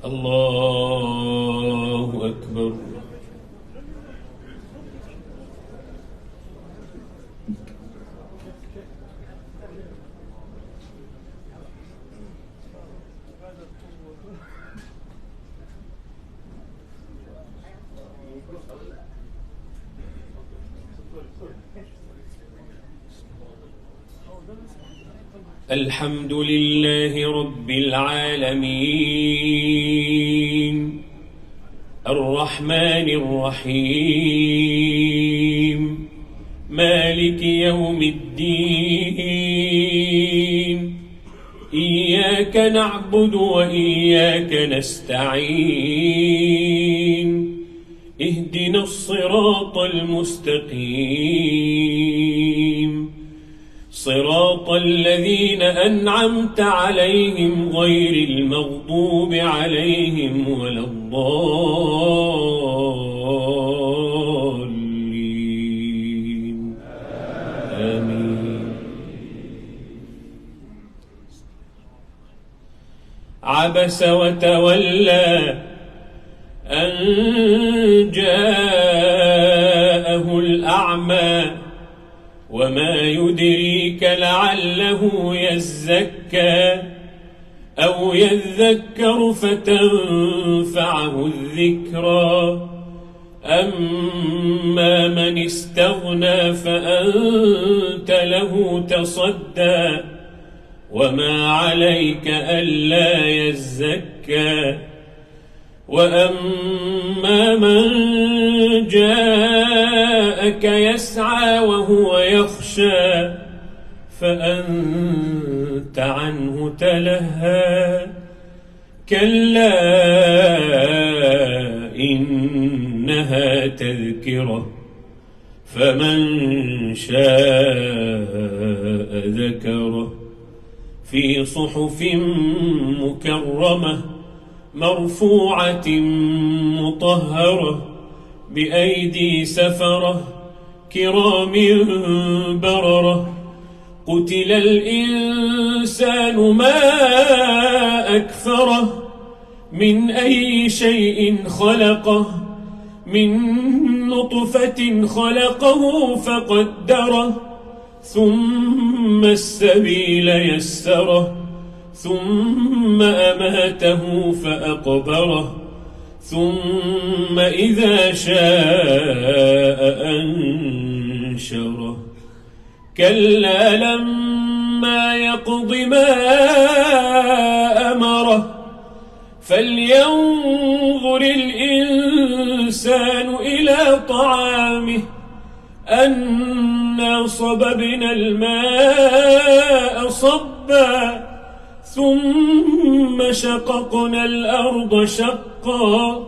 الله أكبر. الحمد لله رب العالمين الرحمن الرحيم مالك يوم الدين إياك نعبد وإياك نستعين اهدنا الصراط المستقيم صراط الذين أنعمت عليهم غير المغضوب عليهم ولا الضالين آمين. عبس وتولى أن جاءه الأعمى وما يدريك لعله يزكى أو يذكر فتنفعه الذكرى أما من استغنى فأنت له تصدى وما عليك ألا يزكى وأما من جاءك يسعى وهو يخشى فأنت عنه تلهى كلا إنها تذكرة فمن شاء ذكره في صحف مكرمة مرفوعة مطهرة بأيدي سفرة كرام بررة قتل الإنسان ما أكفره من أي شيء خلقه من نطفة خلقه فقدره ثم السبيل يسره ثم أماته فأقبره ثم إذا شاء أنشره كلا لما يقض ما أمره فلينظر الإنسان إلى طعامه أنا صببنا الماء صبا ثم شققنا الأرض شقا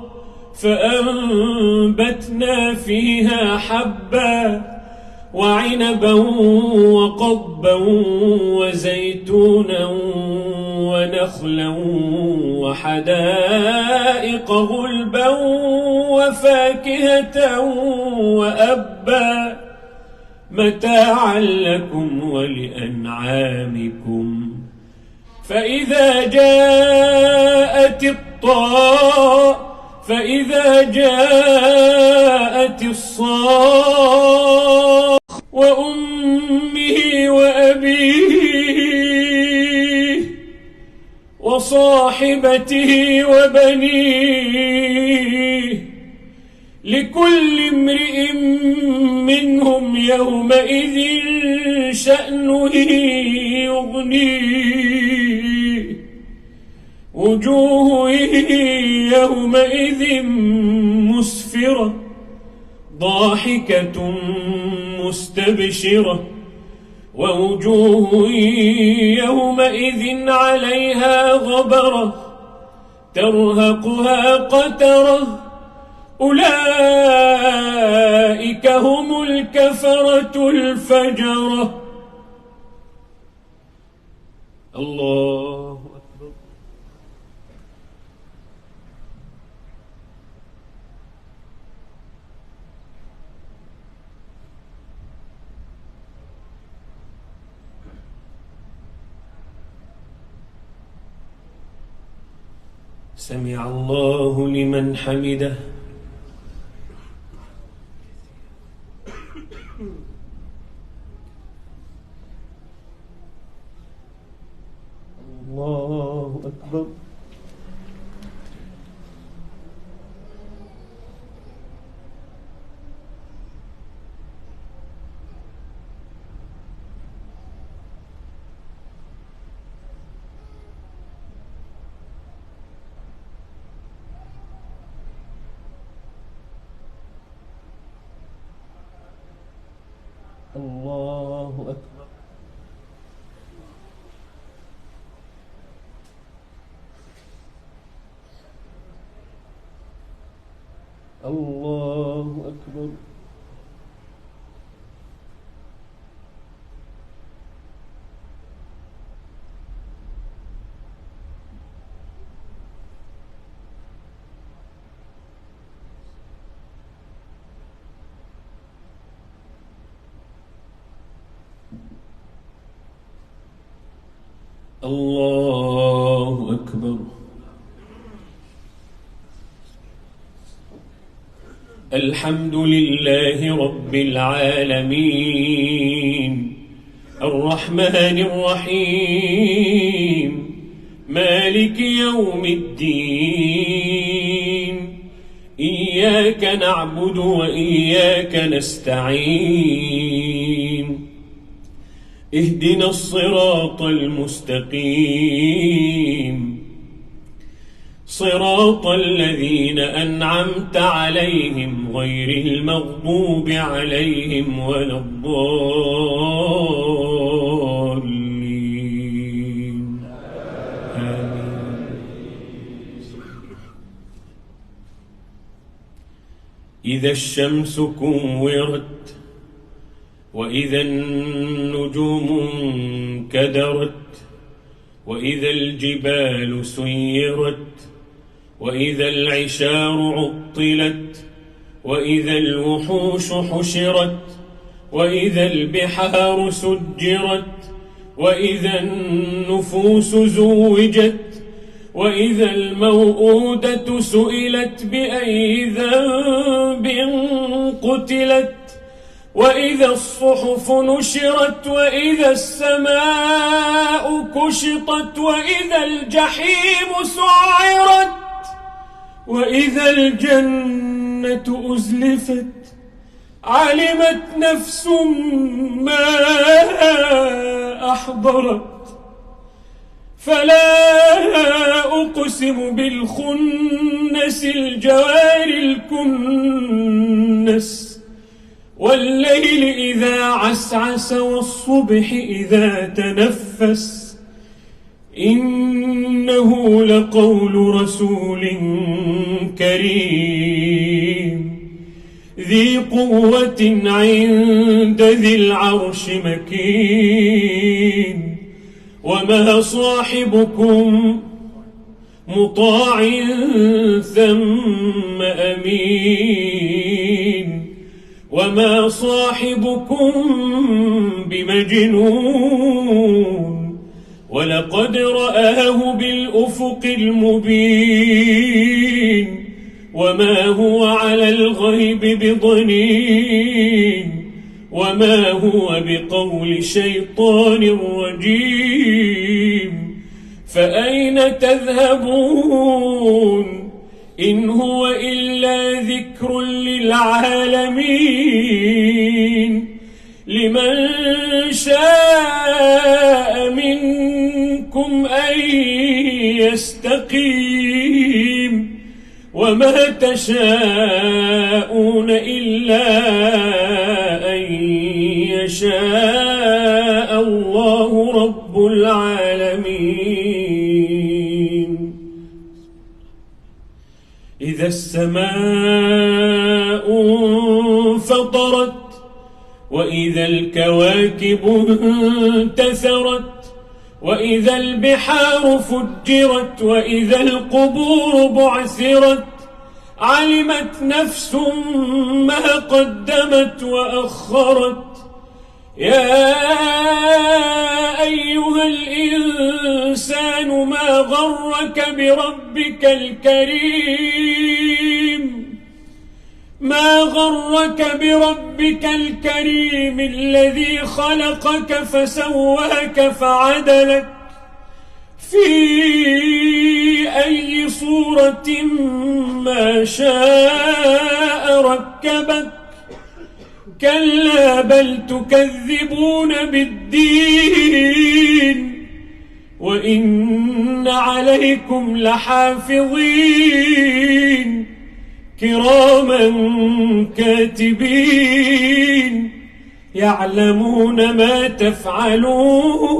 فأنبتنا فيها حبا وعنبا وقضبا وزيتونا ونخلا وحدائق غلبا وفاكهة وأبا متاعا لكم ولأنعامكم فإذا جاءت الصاخة وأمه وأبيه وصاحبته وبنيه لكل امرئ منهم يومئذ شأنه يغنيه وجوه يومئذ مسفرة ضاحكة مستبشرة ووجوه يومئذ عليها غبرة ترهقها قترة أولئك هم الكفرة الفجرة. الله أكبر. سمع الله لمن حمده. الله أكبر. الله أكبر. الله أكبر. الله أكبر. الحمد لله رب العالمين الرحمن الرحيم مالك يوم الدين إياك نعبد وإياك نستعين اهدنا الصراط المستقيم صراط الذين أنعمت عليهم غير المغضوب عليهم ولا الضالين آمين. إذا الشمس كورت وإذا النجوم انكدرت وإذا الجبال سيرت وإذا العشار عطلت وإذا الوحوش حشرت وإذا البحار سجرت وإذا النفوس زوجت وإذا الموءودة سئلت بأي ذنب قتلت وإذا الصحف نشرت وإذا السماء كشطت وإذا الجحيم سعرت وإذا الجنة أزلفت علمت نفس ما أحضرت فلا أقسم بالخنس الجوار الكنس والليل إذا عسعس والصبح إذا تنفس إنه لقول رسول كريم ذي قوة عند ذي العرش مكين وما صاحبكم مطاع ثم أمين وما صاحبكم بمجنون ولقد رآه بالأفق المبين وما هو على الغيب بضنين وما هو بقول شيطان رجيم فأين تذهبون إن هو إلا ذكر للعالمين لمن شاء منكم أن يستقيم وما تشاءون إلا أن يشاء الله رب العالمين. إذا السماء انفطرت وإذا الكواكب انتثرت وإذا البحار فجرت وإذا القبور بعثرت علمت نفس ما قدمت وأخرت يا أيها الإنسان ما غرك بربك الكريم ما غرك بربك الكريم الذي خلقك فسواك فعدلك في أي صورة ما شاء ركبك كلا بل تكذبون بالدين وإن عليكم لحافظين كراما كاتبين يعلمون ما تفعلون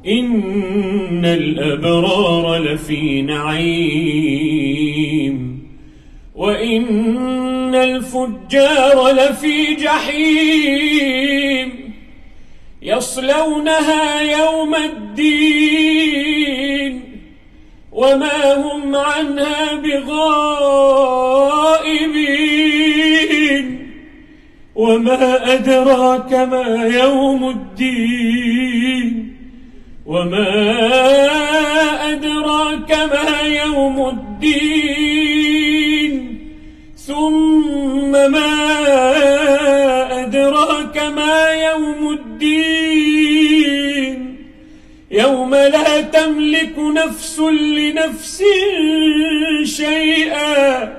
إن الأبرار لفي نعيم وإن الفجار لفي جحيم يصلونها يوم الدين وما هم عنها بغائبين وما أدراك ما يوم الدين وما أدراك ما يوم الدين ثم ما أدراك ما يوم الدين يوم لا تملك نفس لنفس شيئا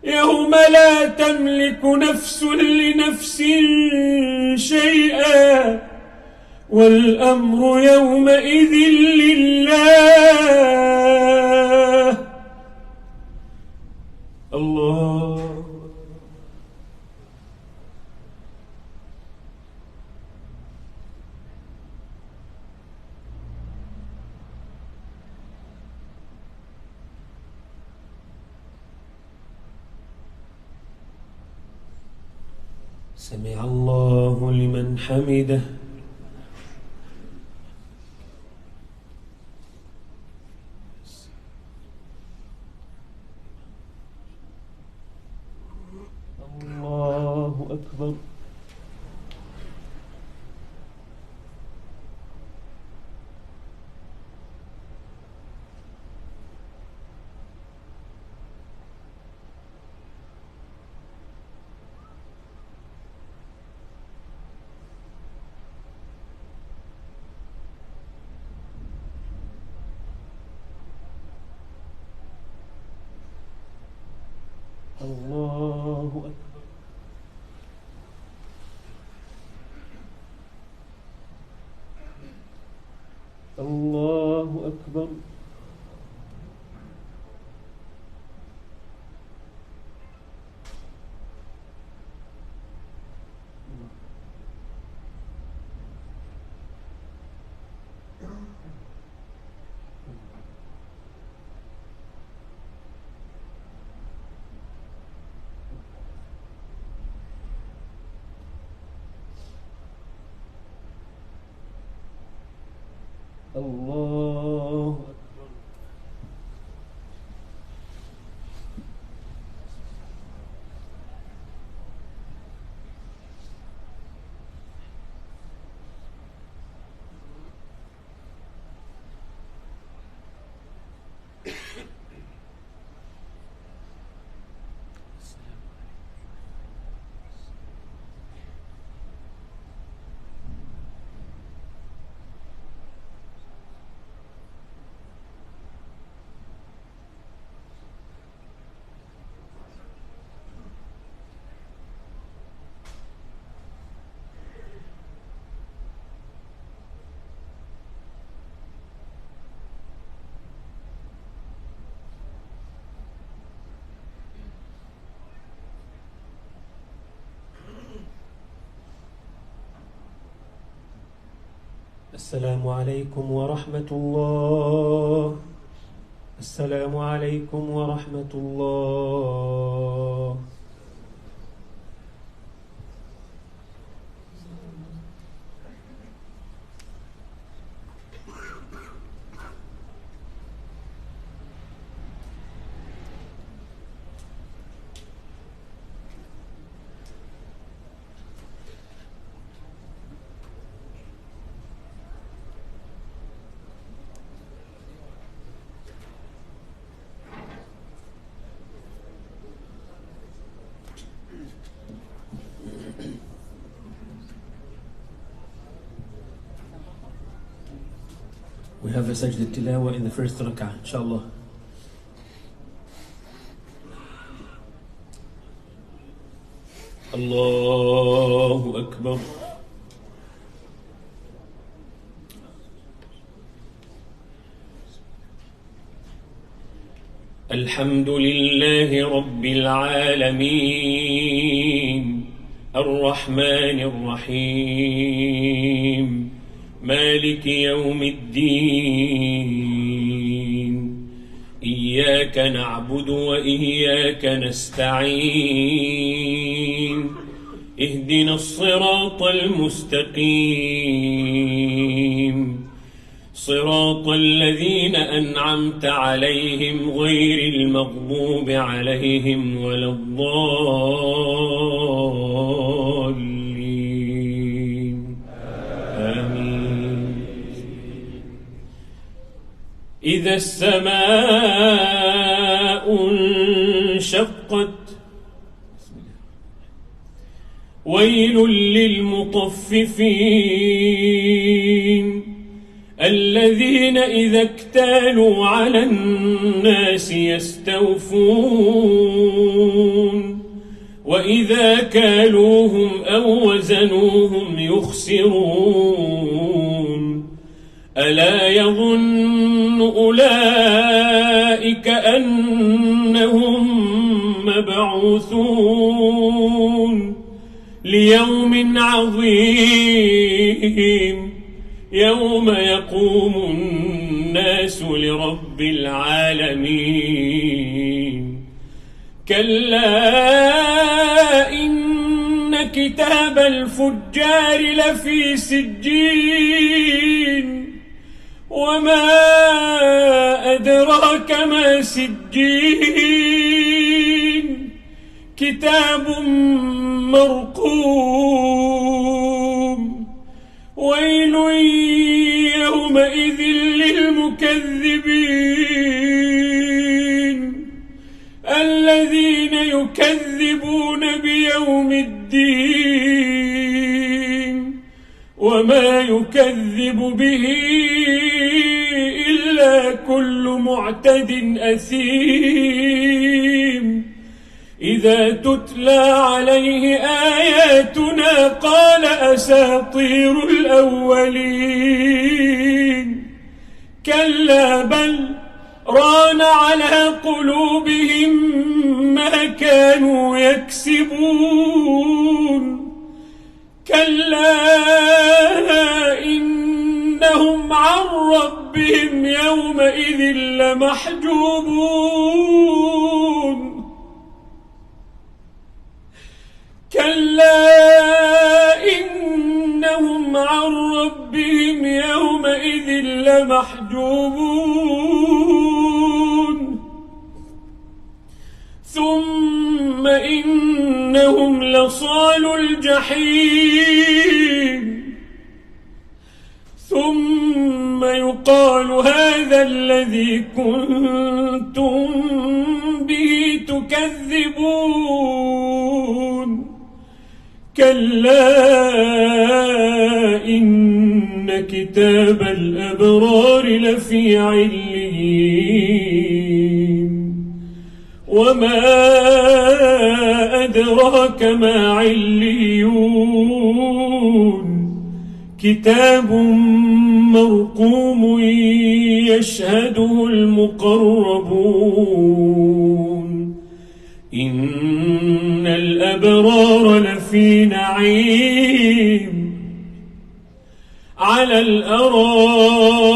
يوم لا تملك نفس لنفس شيئا والأمر يومئذ لله الله سمع الله لمن حمده الله أكبر الله أكبر الله أكبر الله أكبر السلام عليكم ورحمة الله السلام عليكم ورحمة الله We have a sajda tilawa in the first rak'ah, inshallah. Allahu Akbar. الحمد لله رب العالمين الرحمن الرحيم مالك يوم الدين إياك نعبد وإياك نستعين اهدنا الصراط المستقيم صراط الذين أنعمت عليهم غير المغضوب عليهم ولا الضالين آمين. إذا السماء انشقت ويل للمطففين الذين إذا اكتالوا على الناس يستوفون وإذا كالوهم أو وزنوهم يخسرون ألا يظن أولئك أنهم مبعوثون ليوم عظيم يوم يقوم الناس لرب العالمين كلا إن كتاب الفجار لفي سجين وما أدراك ما سجين كتاب مرقوم ويل يومئذ للمكذبين الذين يكذبون بيوم الدين وما يكذب به إلا كل معتد أثيم إذا تتلى عليه آياتنا قال أساطير الأولين كلا بل ران على قلوبهم ما كانوا يكسبون كلا إنهم عن ربهم يومئذ لمحجوبون كلا إنهم عن ربهم يومئذ لمحجوبون ثم إنهم لصالو الجحيم ثم يقال هذا الذي كنتم به تكذبون كلا إن كتاب الأبرار لفي عليين وما أدراك ما عليون كتاب مرقوم يشهده المقربون إن الأبرار لفي نعيم على الأرائك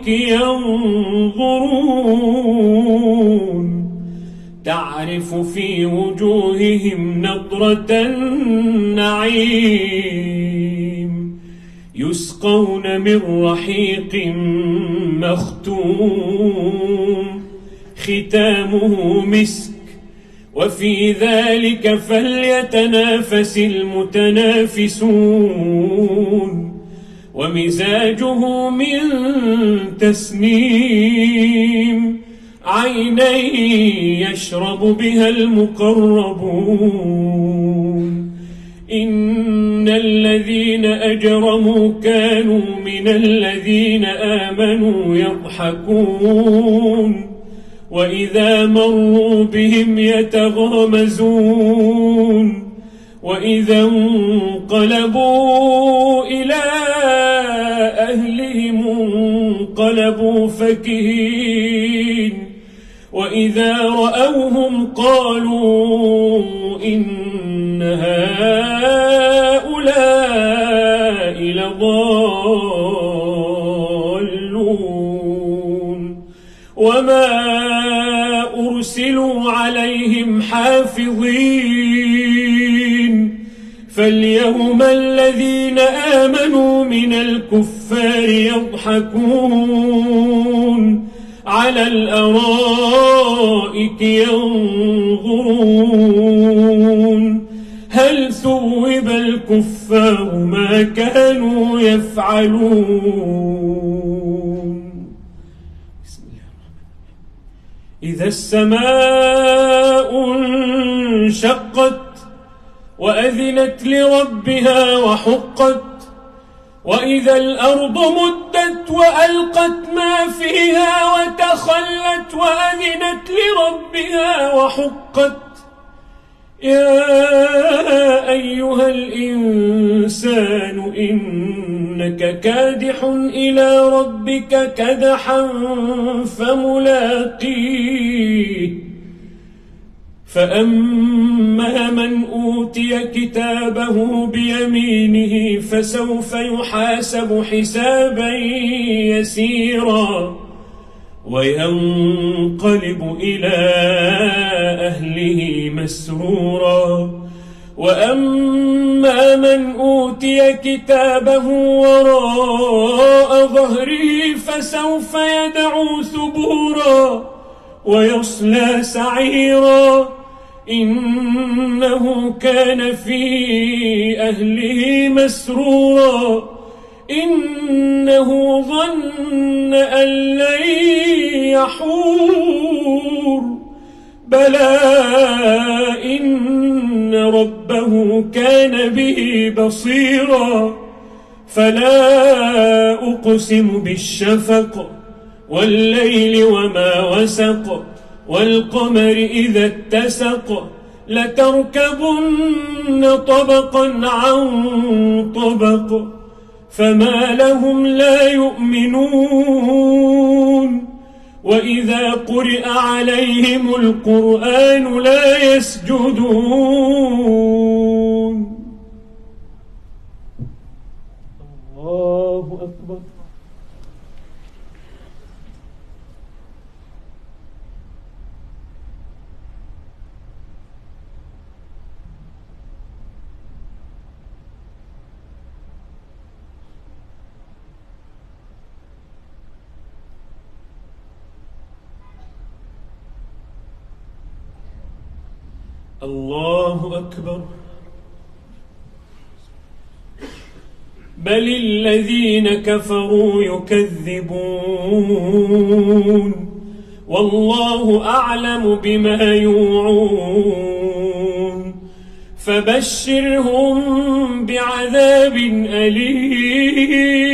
ينظرون تعرف في وجوههم نضرة النعيم يسقون من رحيق مختوم ختامه مسك وفي ذلك فليتنافس المتنافسون ومزاجه من تسنيم عينا يشرب بها المقربون إن الذين أجرموا كانوا من الذين آمنوا يضحكون وإذا مروا بهم يتغامزون وإذا انقلبوا إلى أهلهم انقلبوا فكهين وإذا رأوهم قالوا إن هؤلاء لضالون وما أرسلوا عليهم حافظين فاليوم الذين آمنوا من الكفار يضحكون على الأرائك ينظرون هل ثوب الكفار ما كانوا يفعلون. إذا السماء انشقت وأذنت لربها وحقت وإذا الأرض مدت وألقت ما فيها وتخلت وأذنت لربها وحقت يا أيها الإنسان إنك كادح إلى ربك كدحا فملاقيه فأما من أوتي كتابه بيمينه فسوف يحاسب حسابا يسيرا وينقلب إلى أهله مسرورا وأما من أوتي كتابه وراء ظهره فسوف يدعو ثبورا ويصلى سعيرا إنه كان في أهله مسرورا إنه ظن أن لن يحور بلى إن ربه كان به بصيرا فلا أقسم بالشفق والليل وما وسق والقمر إذا اتسق لتركبن طبقا عن طبق فما لهم لا يؤمنون وإذا قرئ عليهم القرآن لا يسجدون. الله أكبر. الله أكبر. بل الذين كفروا يكذبون والله أعلم بما يوعون فبشرهم بعذاب أليم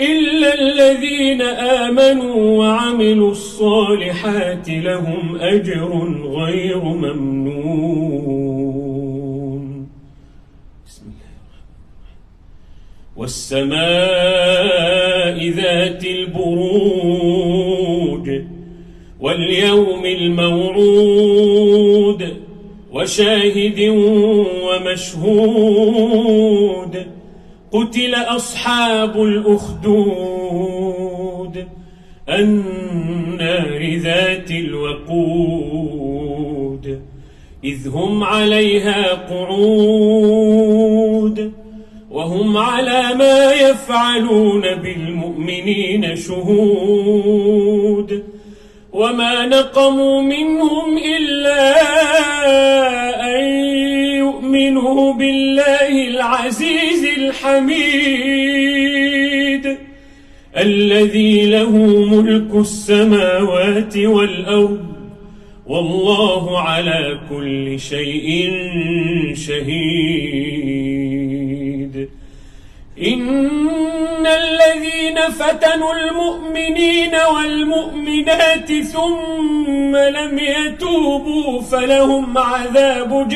إلا الذين آمنوا وعملوا الصالحات لهم أجر غير ممنون. بسم الله الرحمن الرحيم. والسماء ذات البروج واليوم الموعود وشاهد ومشهود قتل أصحاب الأخدود النار ذات الوقود إذ هم عليها قعود وهم على ما يفعلون بالمؤمنين شهود وما نقموا منهم إلا أن يؤمنوا بالله العزيز الحميد الذي له ملك السماوات والأرض والله على كل شيء شهيد. إن الذين فتنوا المؤمنين والمؤمنات ثم لم يتوبوا فلهم عذاب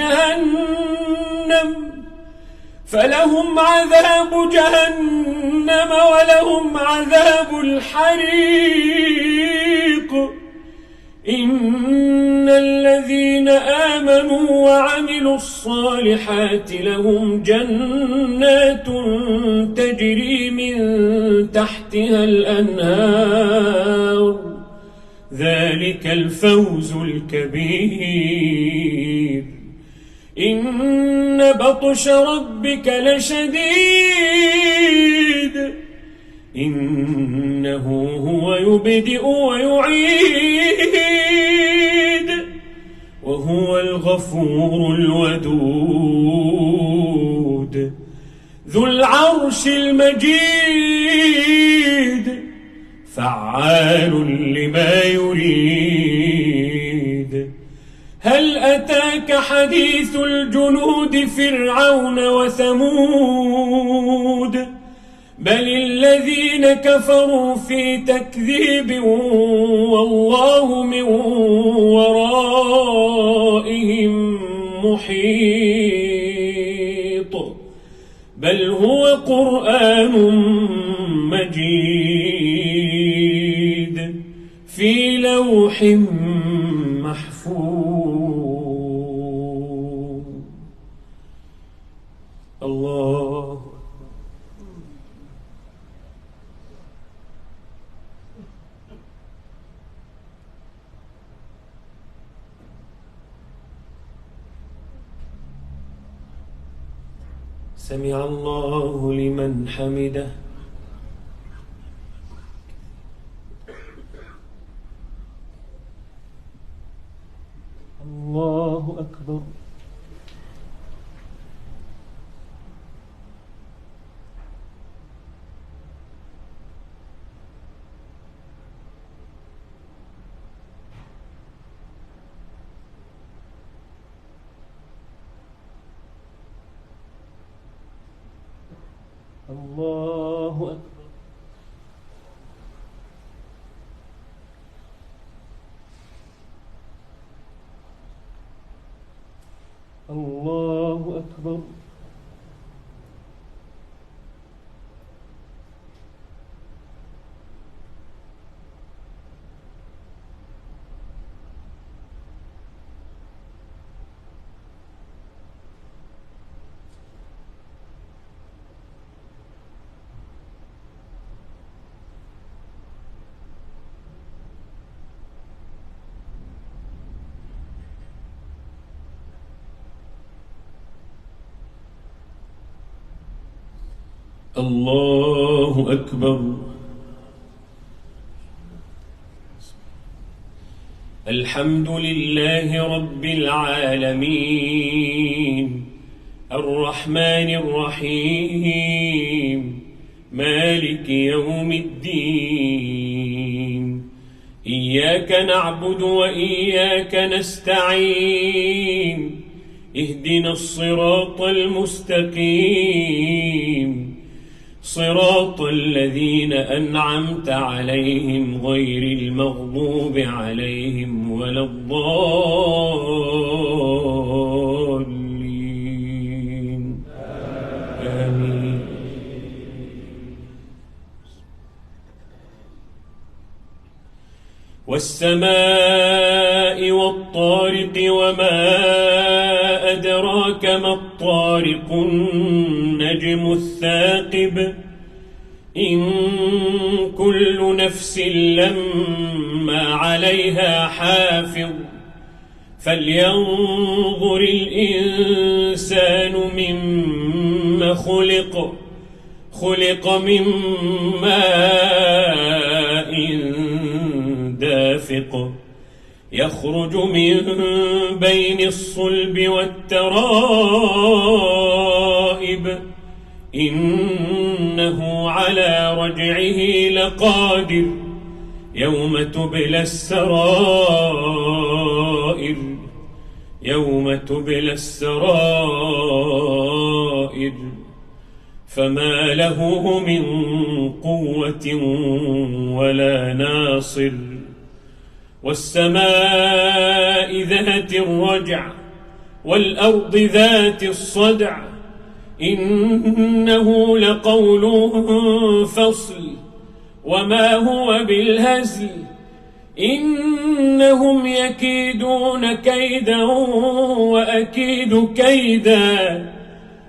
جهنم ولهم عذاب الحريق. إن الذين آمنوا وعملوا الصالحات لهم جنات تجري من تحتها الأنهار، ذلك الفوز الكبير. إن بطش ربك لشديد، إنه هو يبدئ ويعيد، وهو الغفور الودود ذو العرش المجيد، فعال لما يريد. هل أتاك حديث الجنود فرعون وثمود؟ بل الذين كفروا في تكذيب والله من ورائهم محيط. بل هو قرآن مجيد في لوح محفوظ. الله سمع الله لمن حمده. الله أكبر. الله أكبر. الله أكبر. الله أكبر. الحمد لله رب العالمين الرحمن الرحيم مالك يوم الدين. إياك نعبد وإياك نستعين. اهدنا الصراط المستقيم، صراط الذين أنعمت عليهم غير المغضوب عليهم ولا الضالين. آمين. والسماء والطارق وما أدراك ما الطارق النجم الثاقب. إن كل نفس لما عليها حافظ. فلينظر الإنسان مما خلق. خلق من ماء دافق يخرج من بين الصلب والترائب. إنه على رجعه لقادر. يوم تبلى السرائر. يوم تبلى السرائر فما له من قوة ولا ناصر والسماء ذات الرجع والأرض ذات الصدع إنه لقول فصل وما هو بالهزل إنهم يكيدون كيدا وأكيد كيدا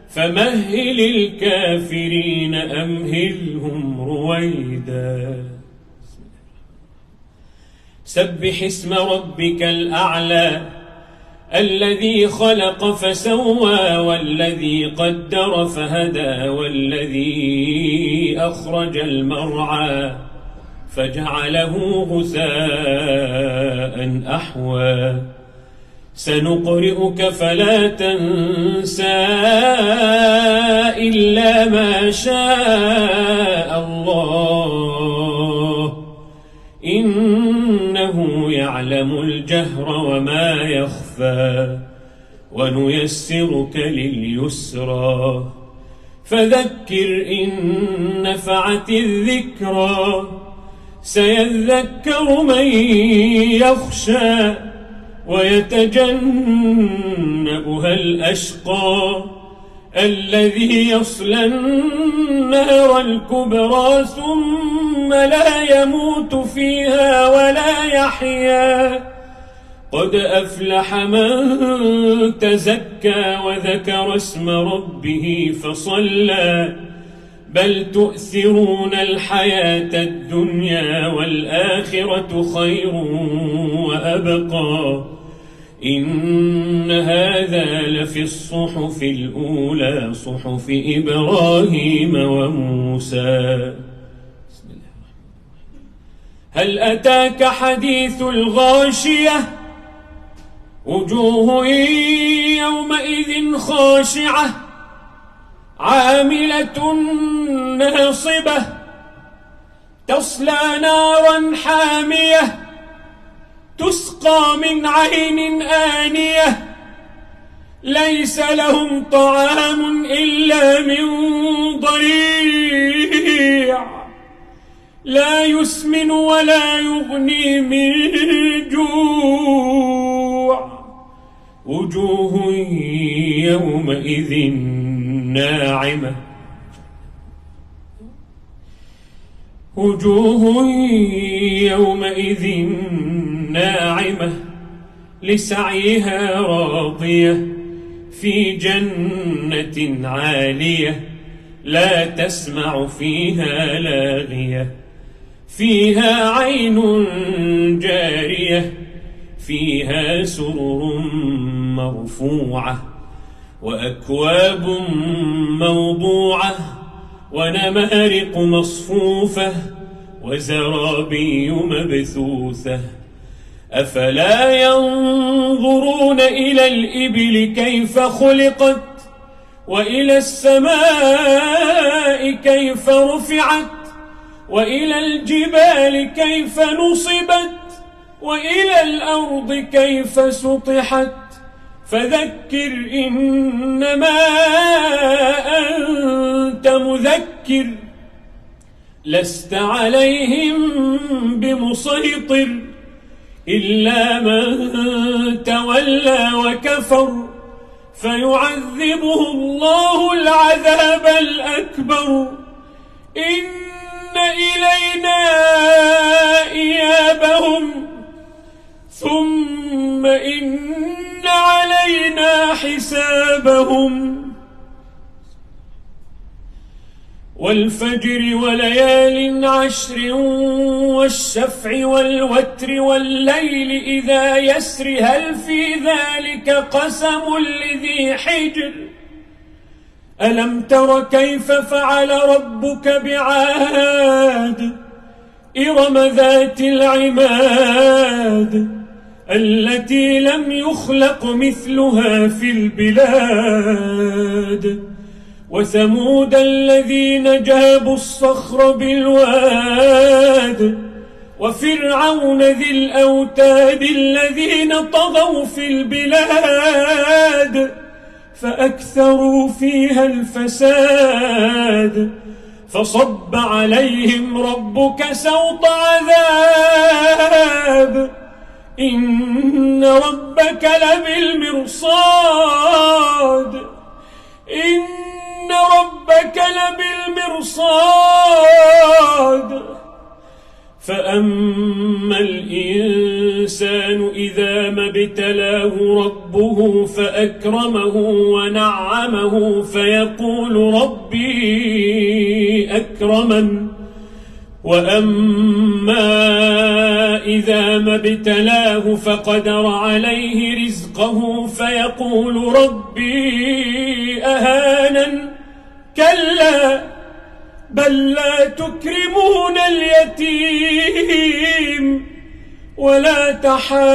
فمهل الكافرين أمهلهم رويدا سبح اسم ربك الأعلى الذي خلق فسوى والذي قدر فهدى والذي أخرج المرعى فجعله غثاء أحوى سنقرئك فلا تنسى إلا ما شاء الله إنه يعلم الجهر وما يخفى ونيسرك لليسرى فذكر إن نفعت الذكرى سيذكر من يخشى ويتجنبها الأشقى الذي يصلى النار الكبرى ثم لا يموت فيها ولا يحيا قد أفلح من تزكى وذكر اسم ربه فصلى بل تؤثرون الحياة الدنيا والآخرة خير وأبقى إن هذا لفي الصحف الأولى صحف إبراهيم وموسى هل أتاك حديث الغاشية وجوه يومئذ خاشعة عاملة ناصبة تصلى نارا حامية تسقى من عين آنية ليس لهم طعام إلا من ضريع لا يسمن ولا يغني من جوع وجوه يومئذ ناعمة وجوه يومئذ ناعمة لسعيها راضية في جنة عالية لا تسمع فيها لاغية فيها عين جارية فيها سرر مرفوعة وأكواب موضوعة ونمارق مصفوفة وزرابي مبثوثة أفلا ينظرون إلى الإبل كيف خلقت وإلى السماء كيف رفعت وإلى الجبال كيف نصبت وإلى الأرض كيف سطحت فذكر إنما أنت مذكر لست عليهم بمسيطر إلا من تولى وكفر فيعذبه الله العذاب الأكبر إن إلينا إيابهم ثم إن علينا حسابهم والفجر وليال عشر والشفع والوتر والليل إذا يسر هل في ذلك قسم لذي حجر ألم تر كيف فعل ربك بعاد إرم ذات العماد التي لم يخلق مثلها في البلاد وثمود الذين جابوا الصخر بالواد وفرعون ذي الأوتاد الذين طغوا في البلاد فأكثروا فيها الفساد فصب عليهم ربك سوط عذاب إن ربك لبالمرصاد إن ربك لبالمرصاد فأما الإنسان إذا ما ابتلاه ربه فأكرمه ونعمه فيقول ربي أكرمن وأما إذا ما ابتلاه فقدر عليه رزقه فيقول ربي أهانن كلا بل لا تكرمون اليتيم ولا تحاضون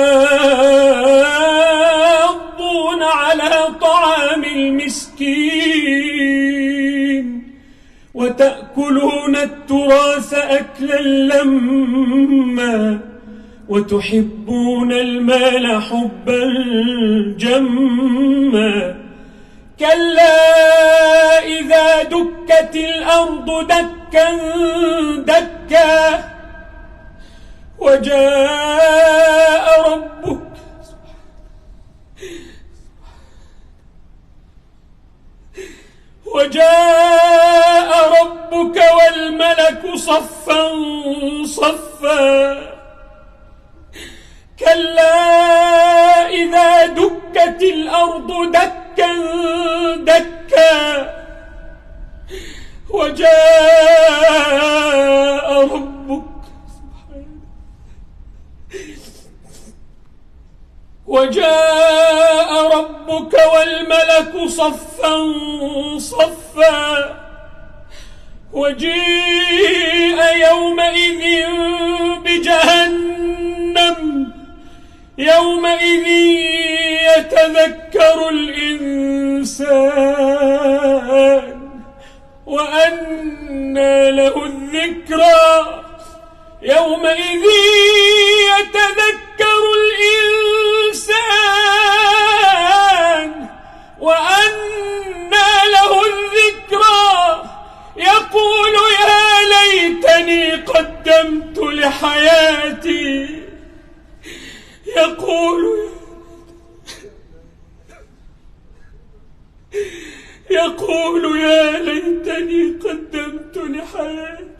على طعام المسكين وتأكلون التراث أكلا لما وتحبون المال حبا جما كلا إذا دكت الأرض دكا دكا وجاء ربك والملك صفا صفا كلا إذا دكت الأرض دكا دكا وجاء ربك والملك صفا صفا وجيء يومئذ بجهنم يومئذ يتذكر الإنسان وأنى له الذكرى يومئذ يتذكر الإنسان وأنى له الذكرى يقول يا ليتني قدمت لحياتي يقول يا ليتني قدمت لحياتي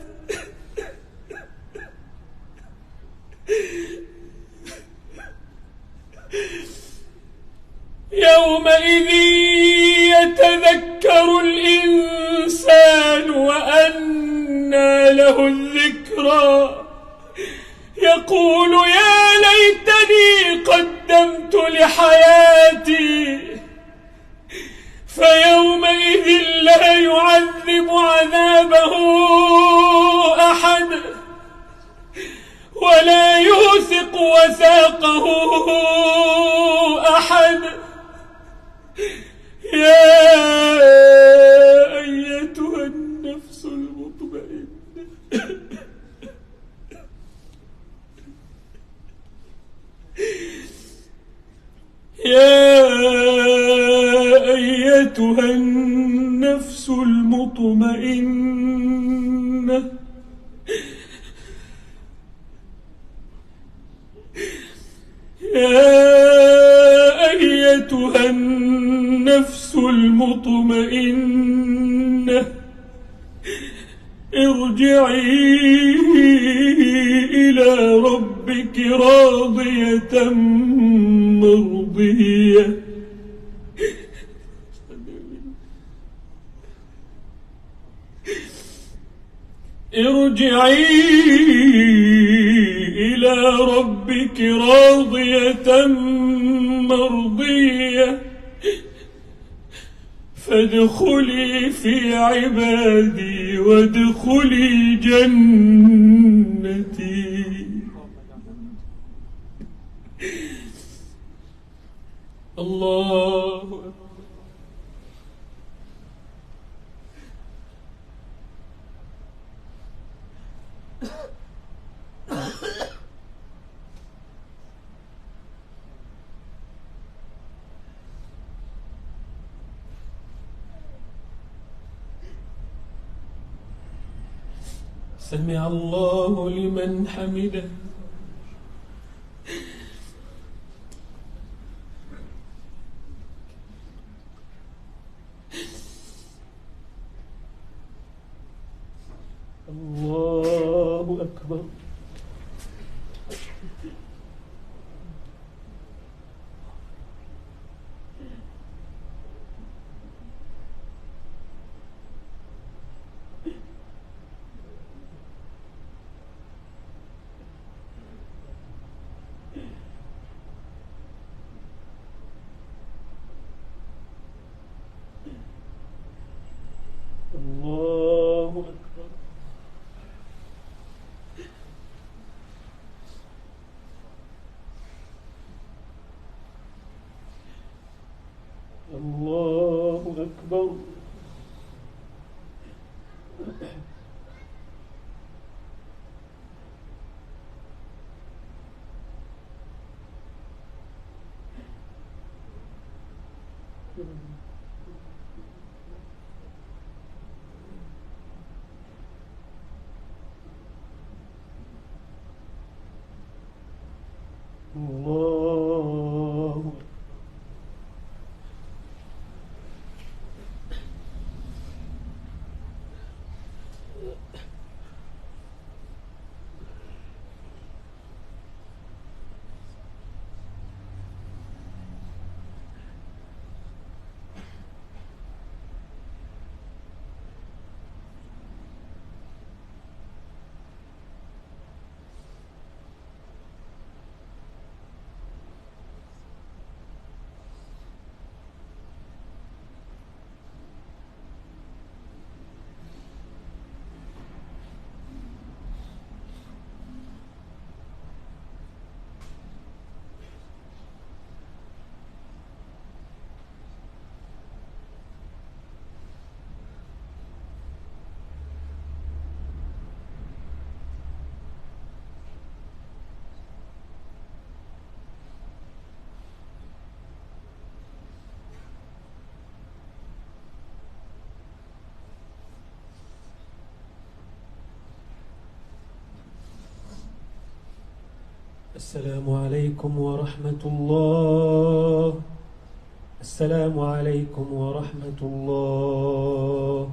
يومئذ يتذكر الإنسان وأنى له الذكرى يقول يا ليتني قدمت لحياتي فيومئذ لا يعذب عذابه أحد ولا يوثق وثاقه أحد يا أيتها النفس المطمئنة يا أيتها النفس المطمئنة يا أيتها النفس المطمئنة ارجعي إلى ربك راضية مرضية ارجعي إلى ربك راضية مرضية فادخلي في عبادي وادخلي جنتي. الله أكبر. سمع الله لمن حمده. الله أكبر. الله أكبر. الله أكبر. الله. السلام عليكم ورحمة الله. السلام عليكم ورحمة الله.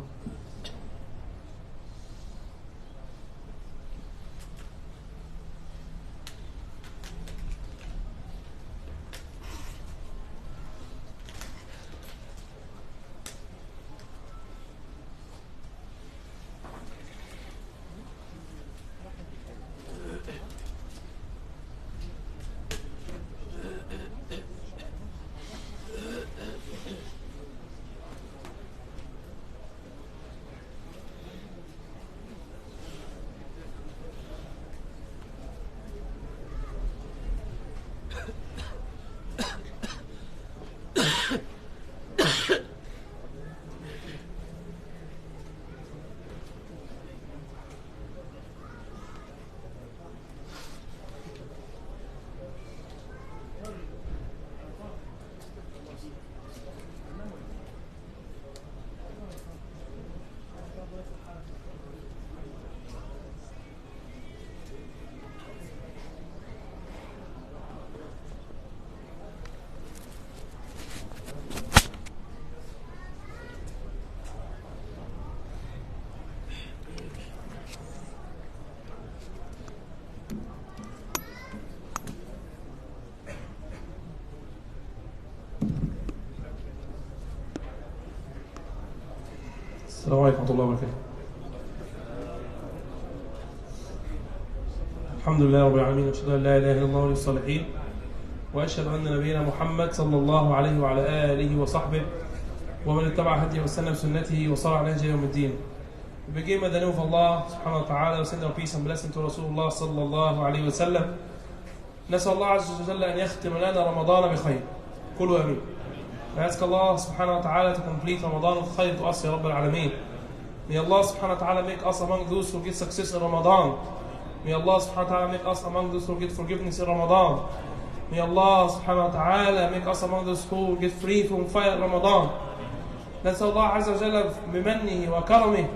السلام عليكم ورحمة الله وبركاته. الحمد لله رب العالمين، أشهد أن لا إله إلا الله ولي الصالحين، وأشهد أن نبينا محمد صلى الله عليه وعلى آله وصحبه ومن اتبع هديه واستنى بسنته وصار على نهجه يوم الدين. We begin with the name of Allah subhanahu wa ta'ala, send our peace and blessing to Rasulullah صلى الله عليه وسلم. نسأل الله عز وجل أن يختم لنا رمضان بخير. قولوا آمين. I ask Allah subhanahu wa ta'ala to complete Ramadan with khayr to us, Ya Rabbal Alameen. May Allah subhanahu wa ta'ala make us among those who get success in Ramadan. May Allah subhanahu wa ta'ala make us among those who get forgiveness in Ramadan. May Allah subhanahu wa ta'ala make us among those who get free from fire in Ramadan. نسأل الله عز وجل بمنه وكرمه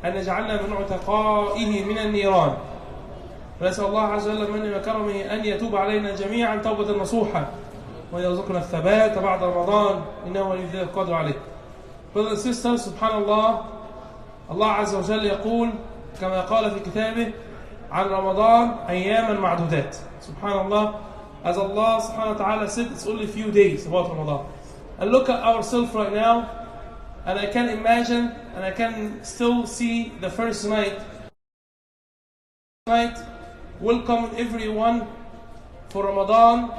أن يجعلنا من عتقائه من النيران. ونسأل الله عز وجل من وكرمه أن يتوب علينا جميعا توبة نصوحة وأن يرزقنا الثبات بعد رمضان إنه ولي ذلك القادر عليه. Brothers and sisters, سبحان الله، الله عز وجل يقول كما قال في كتابه عن رمضان أياما معدودات. سبحان الله, as Allah subhanahu wa ta'ala said, it's only a few days about Ramadan. And look at ourselves right now, and I can imagine and I can still see the first night. Welcome everyone for Ramadan,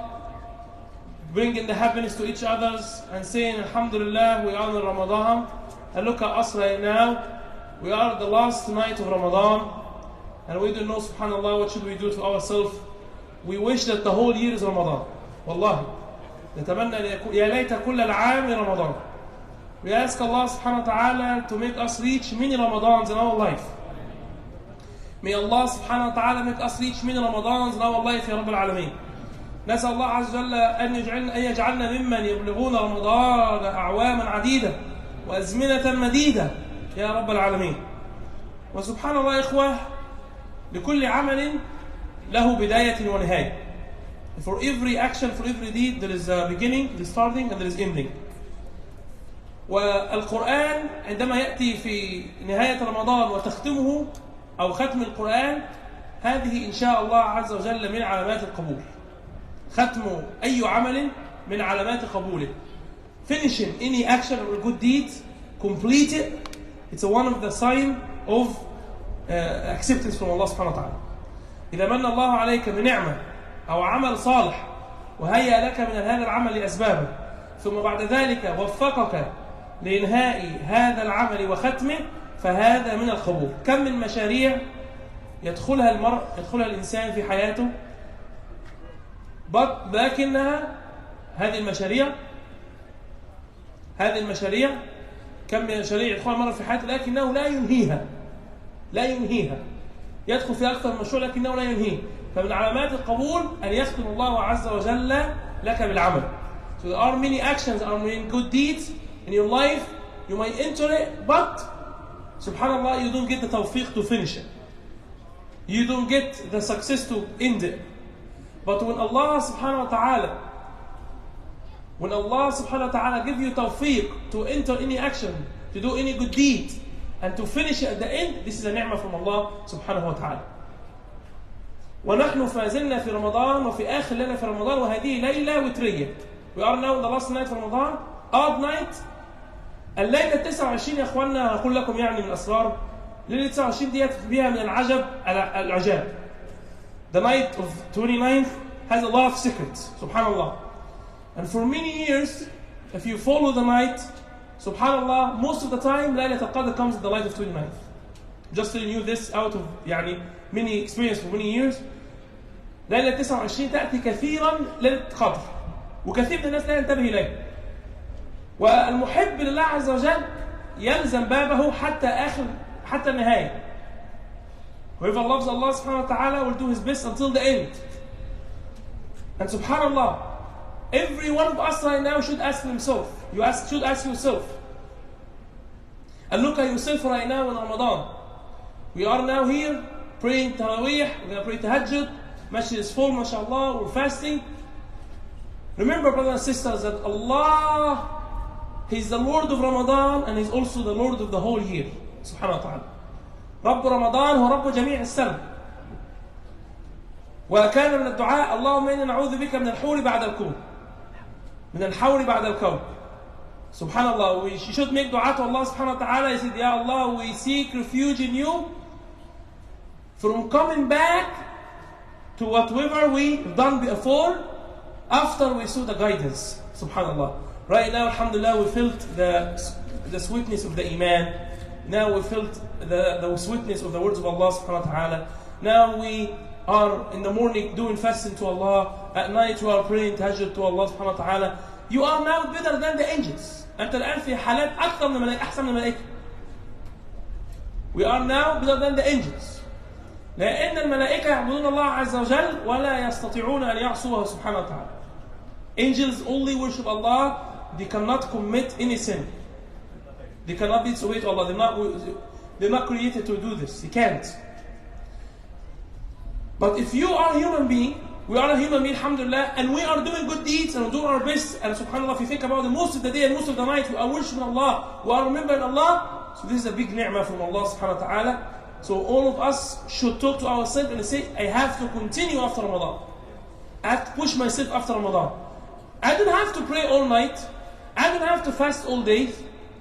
bringing the happiness to each others and saying Alhamdulillah, we are in Ramadan. And look at us right now, we are at the last night of Ramadan, and we don't know, subhanallah, what should we do to ourselves. We wish that the whole year is Ramadan. Wallahi, نتمنى يا ليت كل العام رمضان. We ask Allah subhanahu wa ta'ala to make us reach many Ramadans in our life. May Allah subhanahu wa ta'ala make us reach many Ramadans in our life يا رب العالمين. نسأل الله عز وجل أن يجعلنا ممن يبلغون رمضان أعواما عديدة وأزمنة مديدة يا رب العالمين. وسبحان الله يا إخوة، لكل عمل له بداية ونهاية. For every action, for every deed, there is a beginning, there is starting, and there is ending. والقرآن عندما يأتي في نهاية رمضان وتختمه أو ختم القرآن، هذه إن شاء الله عز وجل من علامات القبول. ختم أي عمل من علامات قبوله. Finishing any action or good deed, complete it, it's one of the sign of acceptance from Allah subhanahu wa ta'ala. إذا من الله عليك بنعمة أو عمل صالح وهيأ لك من هذا العمل لأسبابه، ثم بعد ذلك وفقك لإنهاء هذا العمل وختمه، فهذا من القبول. كم من مشاريع يدخلها الإنسان في حياته، لكنها هذه المشاريع كم من مشاريع يدخلها مرة في حياته لكنه لا ينهيها. يدخل في أكثر من مشروع لكنه لا ينهيه. فمن علامات القبول أن يختم الله عز وجل لك بالعمل. So there are many actions and many good deeds in your life. You might enter it, but subhanallah, you don't get the tawfiq to finish it. You don't get the success to end it. But when Allah subhanahu wa ta'ala give you tawfiq to enter any action, to do any good deed, and to finish it at the end, this is a ni'mah from Allah subhanahu wa ta'ala. ونحن فازلنا في رمضان وفي آخر لنا في رمضان وهذه ليلة وترية. We are now in the last night of Ramadan, odd night. الليلة 29 يا أخواننا أقول لكم يعني من الأسرار، ليلة 29 ديت فيها من العجاب. The night of 29th has a lot of secrets, subhanallah. And for many years, if you follow the night, subhanallah, most of the time Laylatul Qadr comes at the light of 29th. Just telling you this out of many experience for many years. ليلة 29 تأتي كثيرا ليلة قدر، وكثير من الناس لا ينتبه إليه. والمحب لله عز وجل يلزم بابه حتى النهاية. Whoever loves Allah subhanahu wa ta'ala will do his best until the end. And subhanallah, every one of us right now should ask himself. Should ask yourself. And look at yourself right now in Ramadan. We are now here praying Taraweeh, we're going to pray Tahajjud, Masjid is full, mashallah, we're fasting. Remember, brothers and sisters, that Allah, He's the Lord of Ramadan and He's also the Lord of the whole year. Subhanahu wa ta'ala. رب رمضان هو رب جميع السنة. وكان من الدعاء اللهم إنا نعوذ بك من الحور بعد الكون. من الحور بعد الكون. Subhanallah, we should make dua to Allah subhanahu wa ta'ala. He said, Ya Allah, we seek refuge in you from coming back to whatever we've done before after we saw the guidance. Subhanallah. Right now, alhamdulillah, we felt the sweetness of the iman. Now we felt the sweetness of the words of Allah subhanahu wa ta'ala. Now we are in the morning doing fasting to Allah. At night we are praying tahajjud to Allah subhanahu wa ta'ala. You are now better than the angels. أنت الآن في حالات أكثر من الملائكة، أحسن من الملائكة. We are now better than the angels. لأن الملائكة يعبدون الله عز وجل ولا يستطيعون أن يعصوه سبحانه وتعالى. Angels only worship Allah. They cannot commit any sin. They cannot be disobedient to Allah. They're not created to do this. You can't. But if you are a human being, we are a human being, alhamdulillah, and we are doing good deeds and we're doing our best, and subhanAllah, if you think about it, most of the day and most of the night, we are worshiping Allah, we are remembering Allah, so this is a big ni'mah from Allah subhanahu wa ta'ala. So all of us should talk to ourselves and say, I have to continue after Ramadan. I have to push myself after Ramadan. I don't have to pray all night. I don't have to fast all day.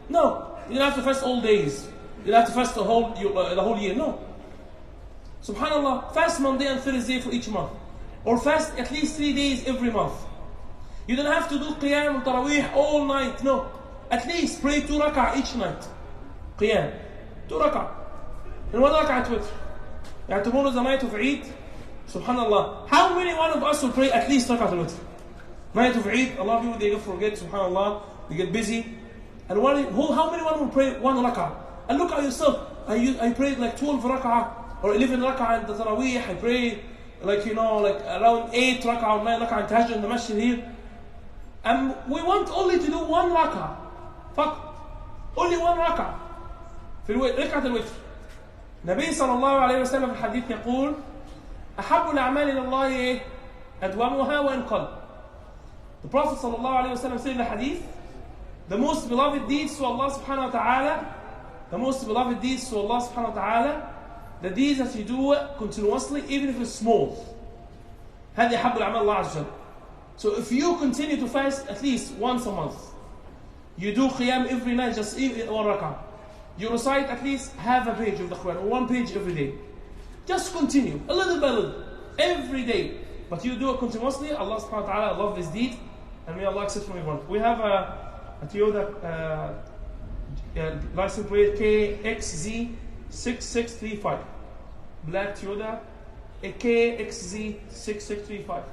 No, you don't have to fast all days. You don't have to fast the whole year. No. Subhanallah, fast Monday and Thursday for each month. Or fast at least 3 days every month. You don't have to do Qiyam and Taraweeh all night. No. At least pray 2 rak'ah each night. Qiyam. 2 rak'ah. And 1 rak'ah witr. Yani tomorrow is the night of Eid. Subhanallah. How many one of us will pray at least rak'ah witr? Night of Eid, a lot of people, they forget, subhanallah. They get busy. And how many one will pray 1 rak'ah? And look at yourself. I prayed like 12 rak'ah or 11 rak'ah in the Taraweeh. I prayed like around 8 rak'ah or 9 rak'ah in Tahajjud in the masjid here. And we want only to do 1 rak'ah. Fuck. Only 1 rak'ah. في ركعة الوتر. النبي صلى الله عليه وسلم في الحديث يقول أحب الأعمال إلى الله أدومها وإن قل. The Prophet صلى الله عليه وسلم said in the hadith, the most beloved deeds to Allah subhanahu wa ta'ala, the most beloved deeds to Allah subhanahu wa ta'ala, the deeds that you do continuously, even if it's small. هذه أحب الأعمال الله عز وجل. So if you continue to fast at least once a month, you do qiyam every night, just 1 rak'ah. You recite at least half a page of the Quran, or 1 page every day. Just continue, a little by little, every day. But you do it continuously, Allah subhanahu wa ta'ala love this deed, and may Allah accept from everyone. We have a Toyota license plate KXZ6635. Black Toyota KXZ6635.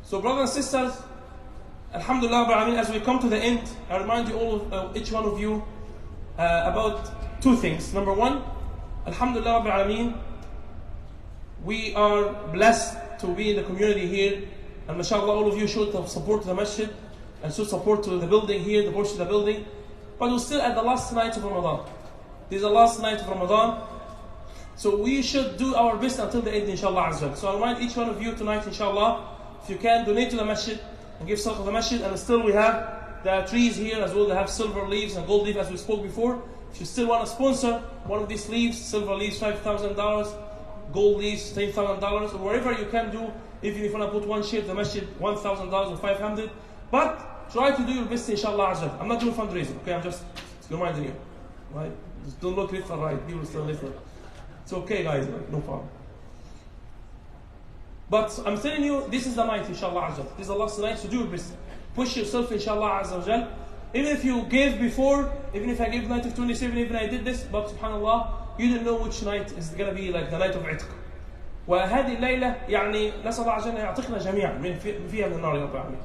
So brothers and sisters, Alhamdulillah, as we come to the end, I remind you all, each one of you, about 2 things. Number 1, Alhamdulillah, we are blessed to be in the community here, and mashallah, all of you should support the masjid and should support to the building here, the portion of the building. But we're still at the last night of Ramadan. This is the last night of Ramadan, so we should do our best until the end, inshallah azza. So I remind each one of you tonight, inshallah, if you can donate to the masjid and give sadaqah to the masjid. And still we have the trees here as well. They have silver leaves and gold leaves, as we spoke before. If you still want to sponsor one of these leaves, silver leaves $5,000, gold leaves $10,000, or whatever you can do. Even if you want to put 1 share to the masjid, $1,000 or $500. But try to do your best, inshallah azza. I'm not doing fundraising, okay? I'm just reminding you, right? Just don't look left or right. People still left. It's okay, guys, no problem. But I'm telling you, this is the night, inshallah azza. This is the last night, so do your best. Push yourself, inshallah azza wa jal. Even if you gave before, even if I gave the night of 27, even I did this, but subhanallah, you don't know which night is going to be like the night of Itq. وهذه الليلة يعني نسأل الله عز وجل يعتقنا جميعا من فيها من النار يا رب العالمين.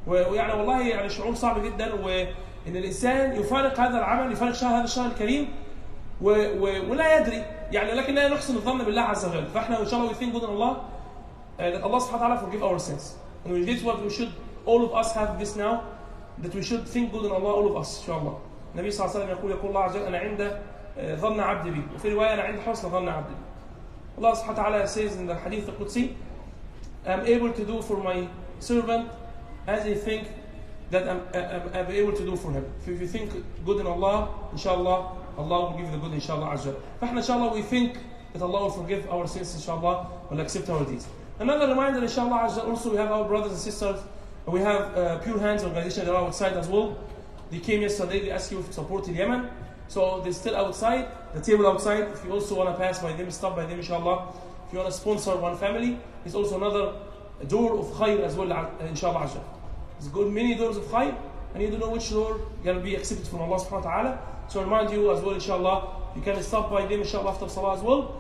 ويعني والله يعني شعور صعب جدا، وإن الإنسان يفارق هذا العمل، يفارق هذا الشهر الكريم ولا يدري يعني، لكن لا نحسن الظن بالله عز وجل. فإحنا إن شاء الله we think good in Allah, that Allah subhanahu wa ta'ala forgive our sins. And this is what we should, all of us have this now, that we should think good in Allah, all of us إن شاء الله. النبي صلى الله عليه وسلم يقول الله عز وجل أنا عند ظن عبدي بي، وفي رواية أنا عند حسن ظن عبدي بي. Allah subhanahu wa ta'ala says in the hadith al-Qudsi, I'm able to do for my servant as I think that I'm able to do for him. If you think good in Allah, inshallah, Allah will give you the good, inshallah azza. فإحنا inshallah we think that Allah will forgive our sins, inshallah, will accept our deeds. Another reminder, inshallah azza, also we have our brothers and sisters, we have Pure Hands organization, that are outside as well. They came yesterday, they asked you to support in Yemen. So they're still outside, the table outside. If you also want to pass by them, stop by them, inshallah. If you want to sponsor one family, there's also another door of khair as well, inshallah. There's good many doors of khair, and you don't know which door going to be accepted from Allah subhanahu wa ta'ala. So I remind you as well, inshallah, you can stop by them, inshallah, after salah as well.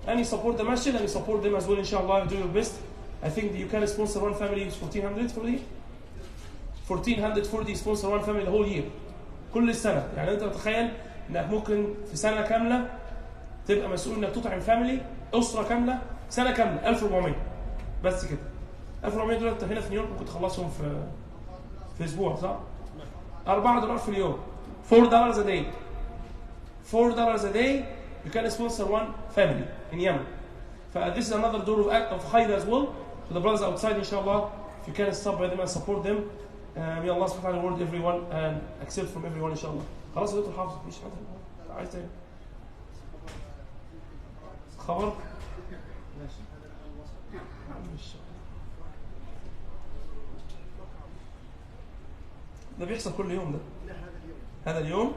And you support the masjid, and you support them as well, inshallah, and do your best. I think you can sponsor one family, is 1400 for the year? 1400 for the sponsor one family the whole year. كل السنة. يعني أنت تتخيل انك ممكن في سنه كامله تبقى مسؤول انك تطعم فاميلي، اسره كامله سنه كامله 1400 بس كده. 1400 دول انت هنا في نيويورك ممكن تخلصهم في اسبوع، صح؟ $4 في اليوم. $4 a day. $4 a day, you can sponsor one family in Yemen. This is another door of khayr as well to the brothers outside, inshallah. If you can stop by them and support them, may Allah subhanahu wa ta'ala reward everyone and accept from everyone, inshallah. خلاص يا دكتور حافظ مفيش حاجة عايز تاني خبر ده بيحصل كل يوم ده هذا اليوم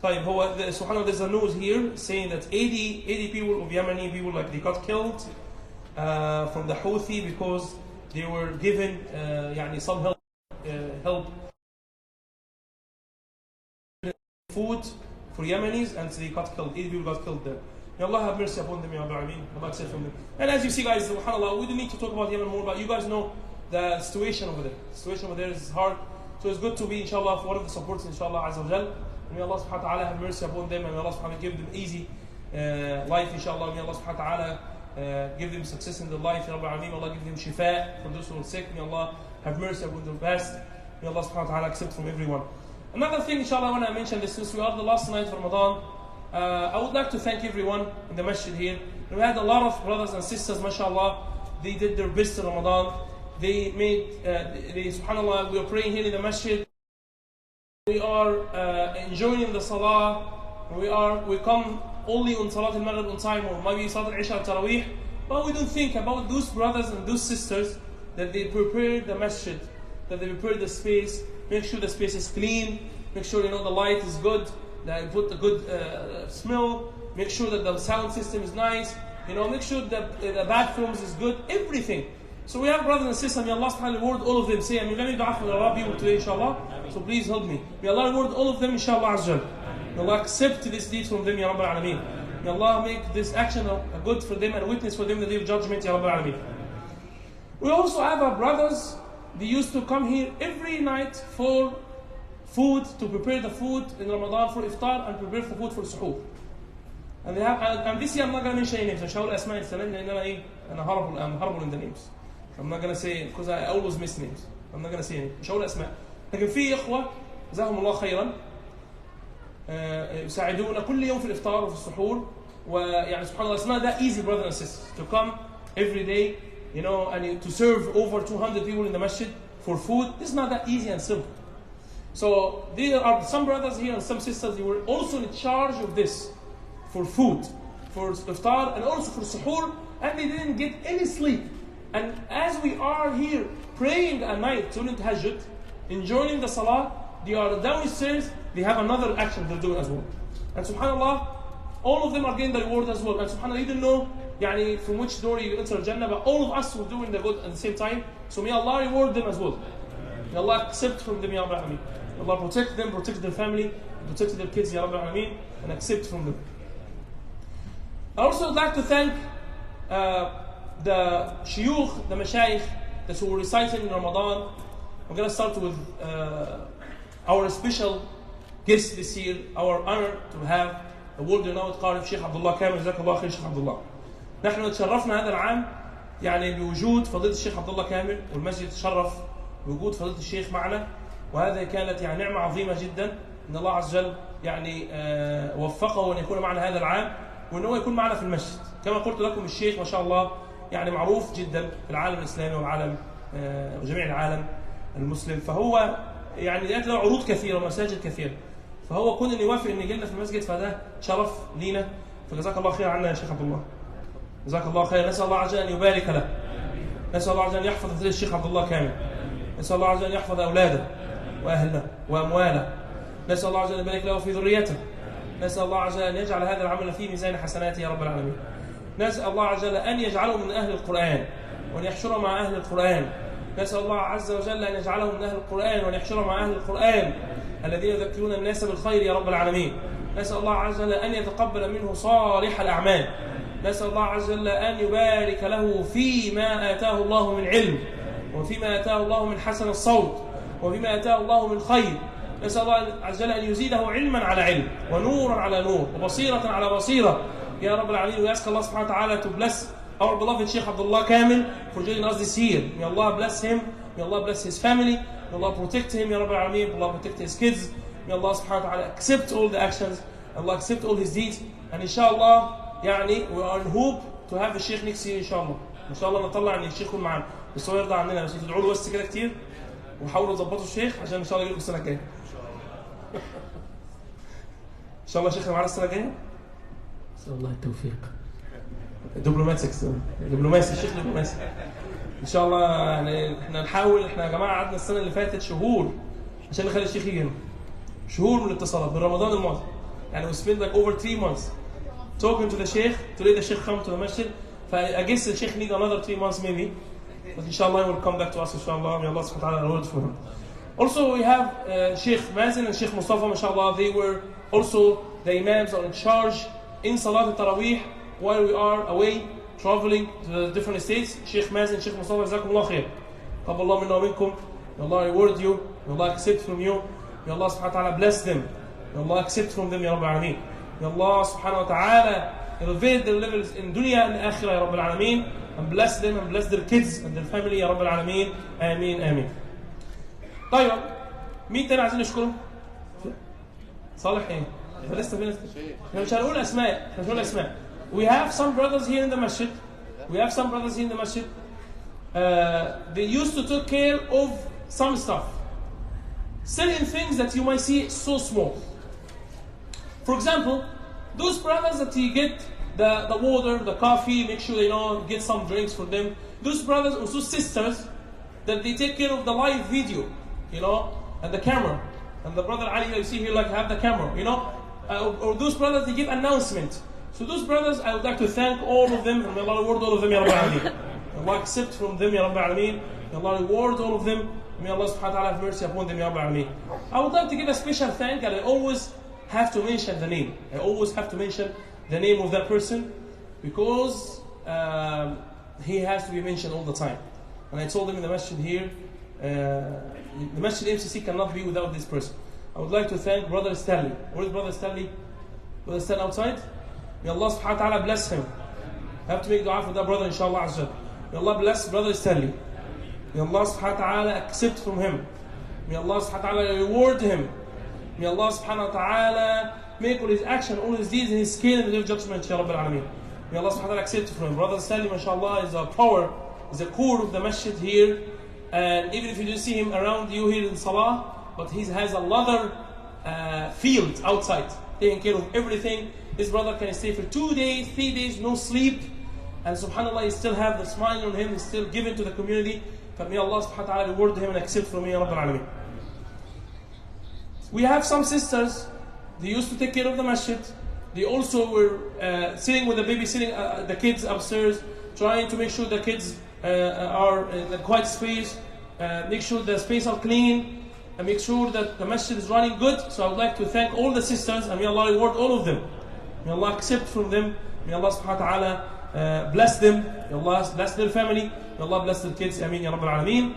طيب هو سبحان الله, there's a news here saying that 80 people of Yemeni people, like, they got killed from the Houthi because they were given some help food for Yemenis, and so they got killed. 80 people got killed there. May Allah have mercy upon them, Ya Rabbil Alameen. Allah accept from them. And as you see, guys, subhanAllah, we don't need to talk about Yemen more, but you guys know the situation over there. The situation over there is hard. So it's good to be, inshallah, for one of the supports, inshallah, Azza wa Jal. May Allah subhanahu wa ta'ala have mercy upon them, and may Allah subhanahu wa ta'ala give them easy life, inshallah. May Allah subhanahu wa ta'ala give them success in their life, Ya Rabbil Alameen. Allah give them shifa for those who are sick. May Allah have mercy upon their past. May Allah subhanahu wa ta'ala accept from everyone. Another thing, inshallah, when I mention this, since we are the last night of Ramadan, I would like to thank everyone in the masjid here. We had a lot of brothers and sisters, mashallah. They did their best in Ramadan. They made, subhanallah, we are praying here in the masjid. We are enjoying the salah. We come only on Salat al-Maghrib on time, or maybe Salat al-Isha al-Tarawih. But we don't think about those brothers and those sisters that they prepared the masjid, that they prepared the space. Make sure the space is clean. Make sure the light is good. That you put a good smell. Make sure that the sound system is nice. Make sure that the bathrooms is good. Everything. So we have brothers and sisters. May Allah subhanahu wa ta'ala reward all of them. Say, let me dua for Allah people today, inshallah. So please help me. May Allah reward all of them, inshallah, azza. May Allah accept this deed from them, Ya Rabbal Alameen. May Allah make this action a good for them and a witness for them in the day of judgment, Ya Rabbal Alameen. We also have our brothers. They used to come here every night for food, to prepare the food in Ramadan for iftar and prepare for food for suhoor. And they have, and this year I'm not going to mention any names. I'm horrible in the names. I'm not going to say, because I always miss names. I'm not going to say any. مش هقول اسماء. لكن في اخوه جزاهم الله خيرا يساعدونا كل يوم في الافطار وفي السحور. ويعني سبحان الله, it's not that easy, brothers and sisters, to come every day, and to serve over 200 people in the masjid for food. This is not that easy and simple. So there are some brothers here and some sisters, they were also in charge of this, for food, for iftar and also for suhoor, and they didn't get any sleep. And as we are here praying at night, during tahajjud, enjoying the salah, they are downstairs, they have another action they're doing as well. And subhanAllah, all of them are getting the reward as well. And subhanAllah, you didn't know from which door you enter Jannah, but all of us were doing the good at the same time. So may Allah reward them as well. May Allah accept from them, Ya Rabbal Alameen. Allah protect them, protect their family, protect their kids, Ya Rabbal Alameen, and accept from them. I also would like to thank the shuyukh, the mashayikh that were reciting in Ramadan. I'm going to start with our special guest this year, our honor to have the world-renowned Qari Sheikh Abdullah Kamil. جزاك الله خير Sheikh Abdullah. نحن تشرفنا هذا العام بوجود فضيلة الشيخ عبد الله كامل، والمسجد تشرف بوجود فضيلة الشيخ معنا، وهذا كانت نعمة عظيمة جدا ان الله عز وجل وفقه ان يكون معنا هذا العام، وان هو يكون معنا في المسجد. كما قلت لكم الشيخ ما شاء الله معروف جدا في العالم الاسلامي وعالم وجميع العالم المسلم، فهو له عروض كثيرة ومساجد كثيرة، فهو كون ان يوافق ان يجي لنا في المسجد فده شرف لينا. فجزاك الله خير عنا يا شيخ عبد الله، جزاك الله خير. نسأل الله عز وجل ان يبارك له، نسأل الله عز وجل ان يحفظ فضيلة الشيخ عبد الله كامل، نسأل الله عز وجل ان يحفظ اولاده واهله وامواله، نسأل الله عز وجل ان يبارك له في ذريته، نسأل الله عز وجل ان يجعل هذا العمل في ميزان حسناته يا رب العالمين. نسأل الله عز وجل ان يجعله من اهل القرآن وان يحشره مع اهل القرآن. نسأل الله عز وجل ان يجعله من اهل القرآن وان يحشره مع اهل القرآن الذين يذكرون الناس بالخير يا رب العالمين. نسأل الله عز وجل ان يتقبل منه صالح الاعمال. نسأل الله عز وجل ان يبارك له فيما آتاه الله من علم، وفيما آتاه الله من حسن الصوت، وفيما آتاه الله من خير. نسأل الله عز وجل ان يزيده علما على علم، ونورا على نور، وبصيرة على بصيرة يا رب العالمين. We ask Allah subhanahu wa ta'ala to bless our beloved Sheikh Abdullah Kamil for joining us this year. May Allah bless him, may Allah bless his family, may Allah protect him, Ya Rabbil Alameen, may Allah protect his kids, may Allah subhanahu wa ta'ala accept all the actions, Allah accept all his deeds, and inshallah, يعني, we are in hope to have the Sheikh next year inshallah. inshallah نطلع ان الشيخ يكون معانا، بس هو يرضى عننا، بس تدعوا له بس كده كتير وحاولوا تظبطوا الشيخ عشان ان شاء الله يجي لكم السنه الجايه. ان شاء الله شيخنا معانا السنه الجايه. نسأل الله التوفيق. دبلوماسي الشيخ دبلوماسي. ان شاء الله يعني احنا نحاول، احنا يا جماعه قعدنا السنه اللي فاتت شهور عشان نخلي الشيخ يجي هنا. شهور من الاتصالات من رمضان الماضي. يعني we spent like over 3 months talking to the sheikh to let the sheikh come to the masjid. I guess the sheikh need another 3 months maybe. But inshallah he will come back to us inshallah. May Allah subhanahu wa ta'ala reward for him. Also we have Sheikh Mazin and Sheikh Mustafa, mashallah, they were also the imams are in charge in Salat al-Taraweeh while we are away traveling to the different states. Sheikh Mazin, Sheikh Mustafa, jazakumullah khair. Qabballahu minna wa minkum. May Allah reward you. May Allah accept from you. May Allah subhanahu wa ta'ala bless them. May Allah accept from them, Ya Rabbil Alameen. May Allah subhanahu wa ta'ala elevate their levels in dunya and akhirah, Ya Rabbil Alameen, and bless them and bless their kids and their family, Ya Rabbil Alameen. Ameen, ameen. طيب مين تاني عايزين نشكره؟ صالح ايه؟ لسه في ناس احنا مش هنقول اسماء. We have some brothers here in the masjid. They used to take care of some stuff. Certain things that you might see so small. For example, those brothers that you get the water, the coffee, make sure get some drinks for them. Those brothers, also sisters, that they take care of the live video, and the camera. And the brother Ali, you see here, have the camera, or those brothers, they give announcement. So those brothers, I would like to thank all of them, and may Allah reward all of them, Ya Rabbil Alameen. Allah accept from them, Ya Rabbil Alameen. May Allah reward all of them. May Allah subhanahu wa ta'ala have mercy upon them, Ya Rabbil Alameen. I would like to give a special thank, and I always have to mention the name. I always have to mention the name of that person, because he has to be mentioned all the time. And I told them in the masjid here, the masjid MCC cannot be without this person. I would like to thank Brother Stanley. Where is Brother Stanley? Brother Stanley outside? May Allah subhanahu wa ta'ala bless him. I have to make dua for that brother inshallah azza. May Allah bless Brother Stanley. May Allah subhanahu wa ta'ala accept from him. May Allah subhanahu wa ta'ala reward him. May Allah subhanahu wa ta'ala make all his action, all his deeds in his scale in the day of judgment, Ya Rabbil Alameen. May Allah subhanahu wa ta'ala accept from him. Brother Stanley, mashallah, is a power, is the core of the masjid here. And even if you don't see him around you here in Salah, but he has another field outside, taking care of everything. This brother can stay for 2 days, 3 days, no sleep. And subhanAllah, he still have the smile on him, he's still given to the community. But may Allah subhanahu wa ta'ala reward him and accept from me, Ya Rabbil Alameen. We have some sisters, they used to take care of the masjid. They also were sitting with the babysitting the kids upstairs, trying to make sure the kids are in a quiet space, make sure the space are clean, and make sure that the masjid is running good. So I would like to thank all the sisters, and may Allah reward all of them. May Allah accept from them. May Allah subhanahu wa ta'ala bless them. May Allah bless their family. May Allah bless their kids. Ameen, Ya Rabbil Alameen.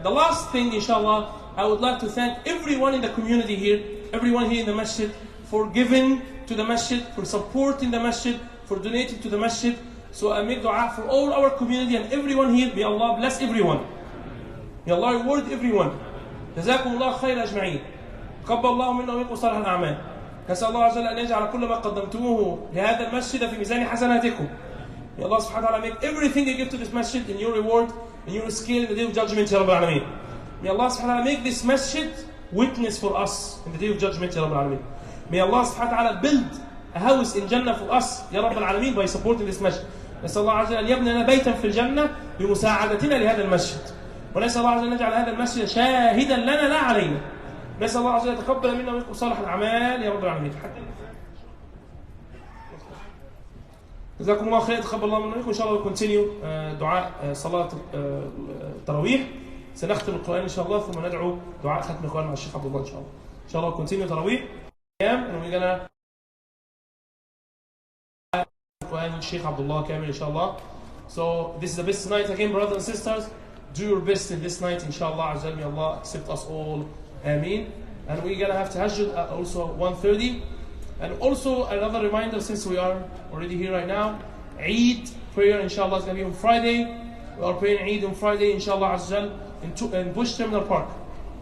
The last thing, inshallah, I would like to thank everyone in the community here, everyone here in the masjid, for giving to the masjid, for supporting the masjid, for donating to the masjid. So I make dua for all our community and everyone here. May Allah bless everyone. May Allah reward everyone. جزاكم الله خير أجمعين. تقبل الله منا ومنكم صالح الأعمال. نسأل الله عز وجل أن يجعل كل ما قدمتموه لهذا المسجد في ميزان حسناتكم. May Allah subhanahu wa ta'ala make everything you give to this masjid in your reward, in your skill in the day of judgment, Ya Rabbil Alameen. May Allah subhanahu wa ta'ala make this masjid witness for us in the day of judgment, Ya Rabbil Alameen. May Allah subhanahu wa ta'ala build a house in Jannah for us, Ya Rabbil Alameen, by supporting this masjid. نسأل الله عز وجل أن يبني لنا بيتا في الجنة بمساعدتنا لهذا المسجد. ونسأل الله عز وجل أن يجعل هذا المسجد شاهدا لنا لا علينا. نسأل الله عز وجل يتقبل منا ومنكم صالح الأعمال يا رب العالمين. جزاكم الله خير. تقبل الله منا ومنكم. إن شاء الله continue دعاء صلاة التراويح. سنختم القرآن إن شاء الله ثم ندعو دعاء ختم القرآن مع الشيخ عبد الله إن شاء الله. إن شاء الله continue تراويح. And we're gonna Quran with Sheikh Abdullah Kamil inshallah. So this is the best night again, brothers and sisters. Do your best in this night, inshallah. Azza may Allah accept us all. Ameen. And we're gonna have tahajjud at also 1:30. And also another reminder, since we are already here right now, Eid prayer, inshallah, is going to be on Friday. We are praying Eid on Friday, inshallah, in Bush Terminal Park.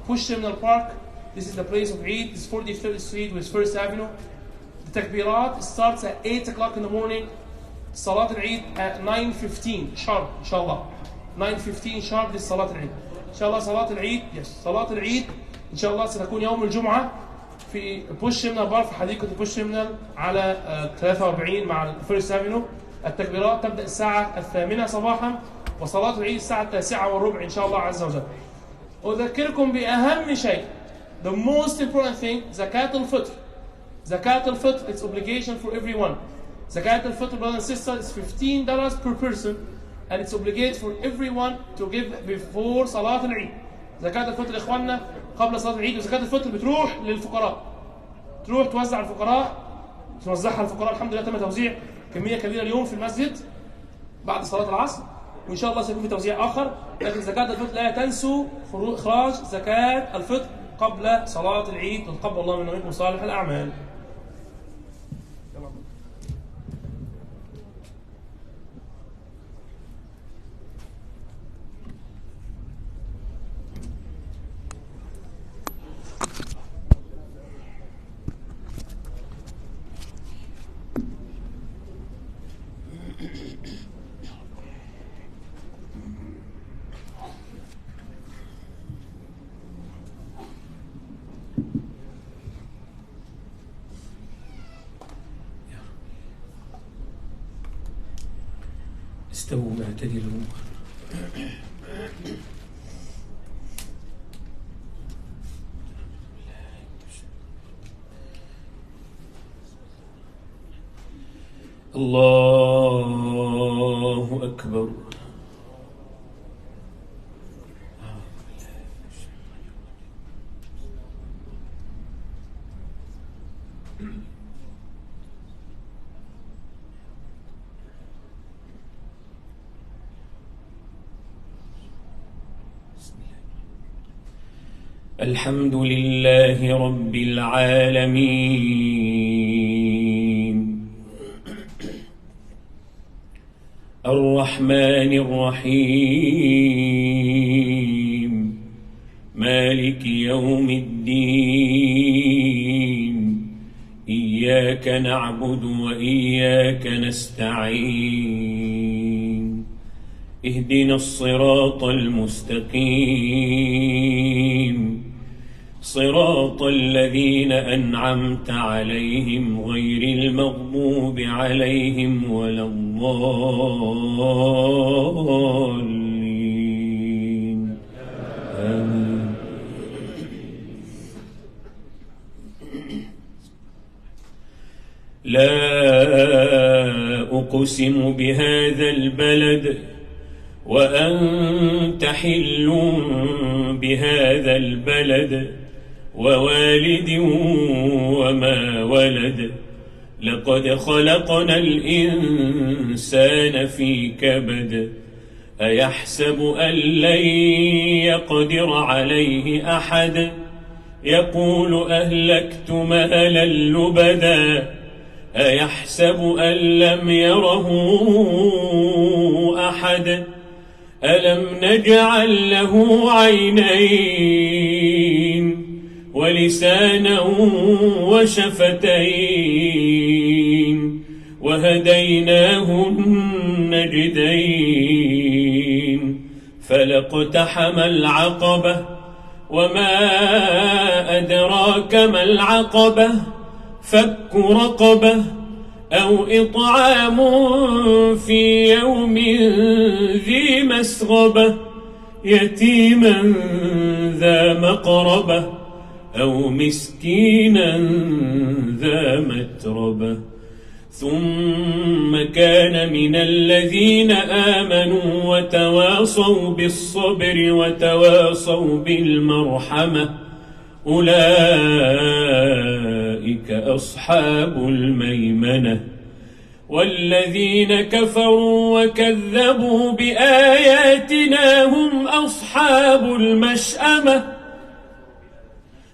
Bush Terminal Park, this is the place of Eid. This is 43rd Street with 1st Avenue. The Takbirat starts at 8 o'clock in the morning. Salat al-Eid at 9:15 sharp, inshallah. 9:15 sharp, this is Salat al-Eid. inshallah صلاة العيد صلاة العيد ان شاء الله ستكون يوم الجمعة في بوش تيرمينال بار في حديقة بوش تيرمينال على 43 مع الفيرست افينيو. التكبيرات تبدأ الساعة 8 صباحا وصلاة العيد الساعة 9:15 ان شاء الله عز وجل. أذكركم بأهم شيء, the most important thing, زكاة الفطر. زكاة الفطر, it's obligation for everyone. زكاة الفطر, brothers and sisters, is $15 per person. And it's obligate for everyone to give before صلاة العيد. زكاة الفطر إخواننا قبل صلاة العيد. وزكاة الفطر بتروح للفقراء, تروح توزع الفقراء, توزعها الفقراء. الحمد لله تم توزيع كمية كبيرة اليوم في المسجد بعد صلاة العصر, وإن شاء الله سيكون في توزيع آخر. لكن زكاة الفطر لا تنسوا إخراج زكاة الفطر قبل صلاة العيد. وتقبل الله منا ومنكم صالح الأعمال. استووا واعتدلوا. الله أكبر. الحمد لله رب العالمين الرحمن الرحيم مالك يوم الدين إياك نعبد وإياك نستعين اهدنا الصراط المستقيم صراط الذين أنعمت عليهم غير المغضوب عليهم ولا الضالين آمين. لا أقسم بهذا البلد وأنت حل بهذا البلد ووالد وما ولد لقد خلقنا الإنسان في كبد أيحسب أن لن يقدر عليه أحد يقول أهلكت مالا لبدا أيحسب أن لم يره أحد ألم نجعل له عينين ولسانا وشفتين وهديناه النجدين فلاقتحم العقبة وما أدراك ما العقبة فك رقبة أو إطعام في يوم ذي مسغبة يتيما ذا مقربة أو مسكينا ذا متربة ثم كان من الذين آمنوا وتواصوا بالصبر وتواصوا بالمرحمة أولئك أصحاب الميمنة والذين كفروا وكذبوا بآياتنا هم أصحاب المشأمة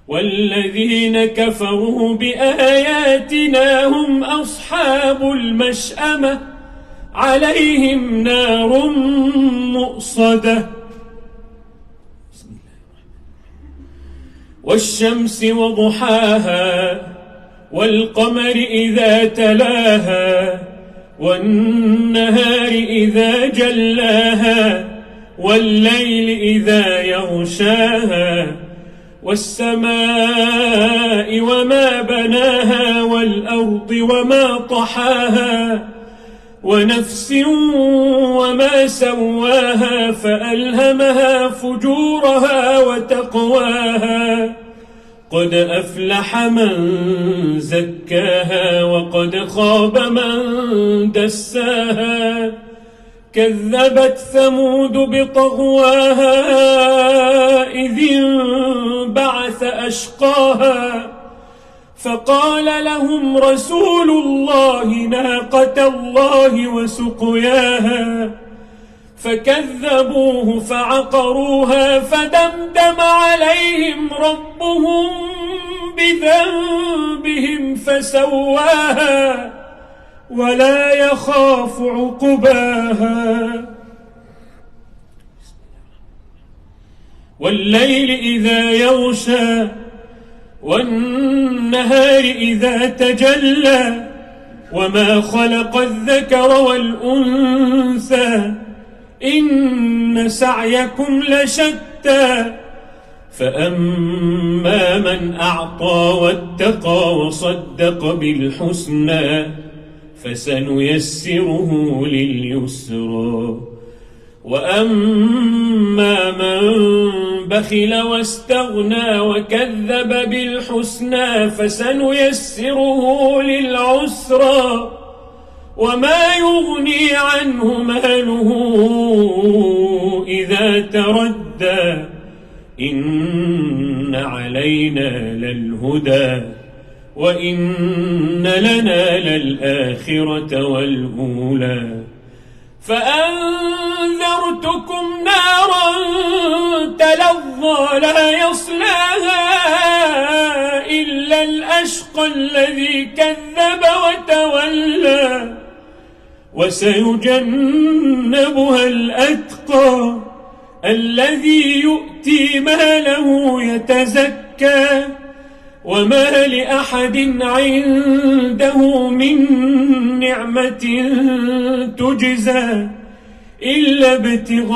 والذين كفروا بآياتنا هم أصحاب المشأمة عليهم نار مؤصدة والشمس وضحاها والقمر إذا تلاها والنهار إذا جلاها والليل إذا يغشاها والسماء وما بناها والأرض وما طحاها ونفس وما سواها فألهمها فجورها وتقواها قد أفلح من زكاها وقد خاب من دساها كذبت ثمود بطغواها إذ انبعث أشقاها فقال لهم رسول الله ناقة الله وسقياها فكذبوه فعقروها فدمدم عليهم ربهم بذنبهم فسواها ولا يخاف عقباها والليل إذا يغشى والنهار إذا تجلى وما خلق الذكر والأنثى إن سعيكم لشتى فأما من أعطى واتقى وصدق بالحسنى فسنيسره لليسرى وأما من بخل واستغنى وكذب بالحسنى فسنيسره للعسرى وما يغني عنه ماله إذا تردى إن علينا للهدى وإن لنا للآخرة والأولى فأنذرتكم نارا تلظى لا يصلاها إلا الأشقى الذي كذب وتولى وسيجنبها الأتقى الذي يؤتي ماله يتزكى وما لأحد عنده من نعمة تجزى إلا ابتغاء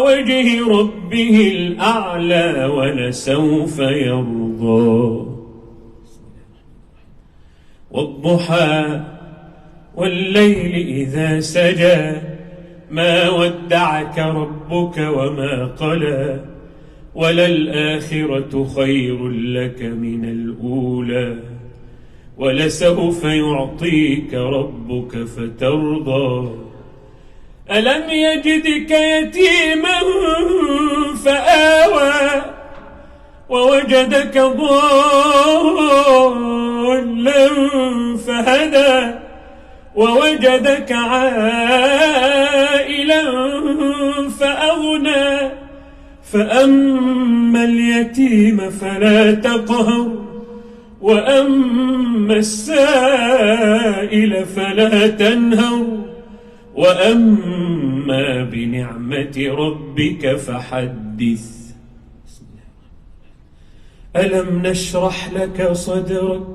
وجه ربه الأعلى ولسوف يرضى والضحى والليل إذا سجى ما ودعك ربك وما قلى وللآخرة خير لك من الأولى ولسوف يعطيك ربك فترضى ألم يجدك يتيما فآوى ووجدك ضالا فهدى ووجدك عائلا فأغنى فأما اليتيم فلا تقهر وأما السائل فلا تنهر وأما بنعمة ربك فحدث ألم نشرح لك صدرك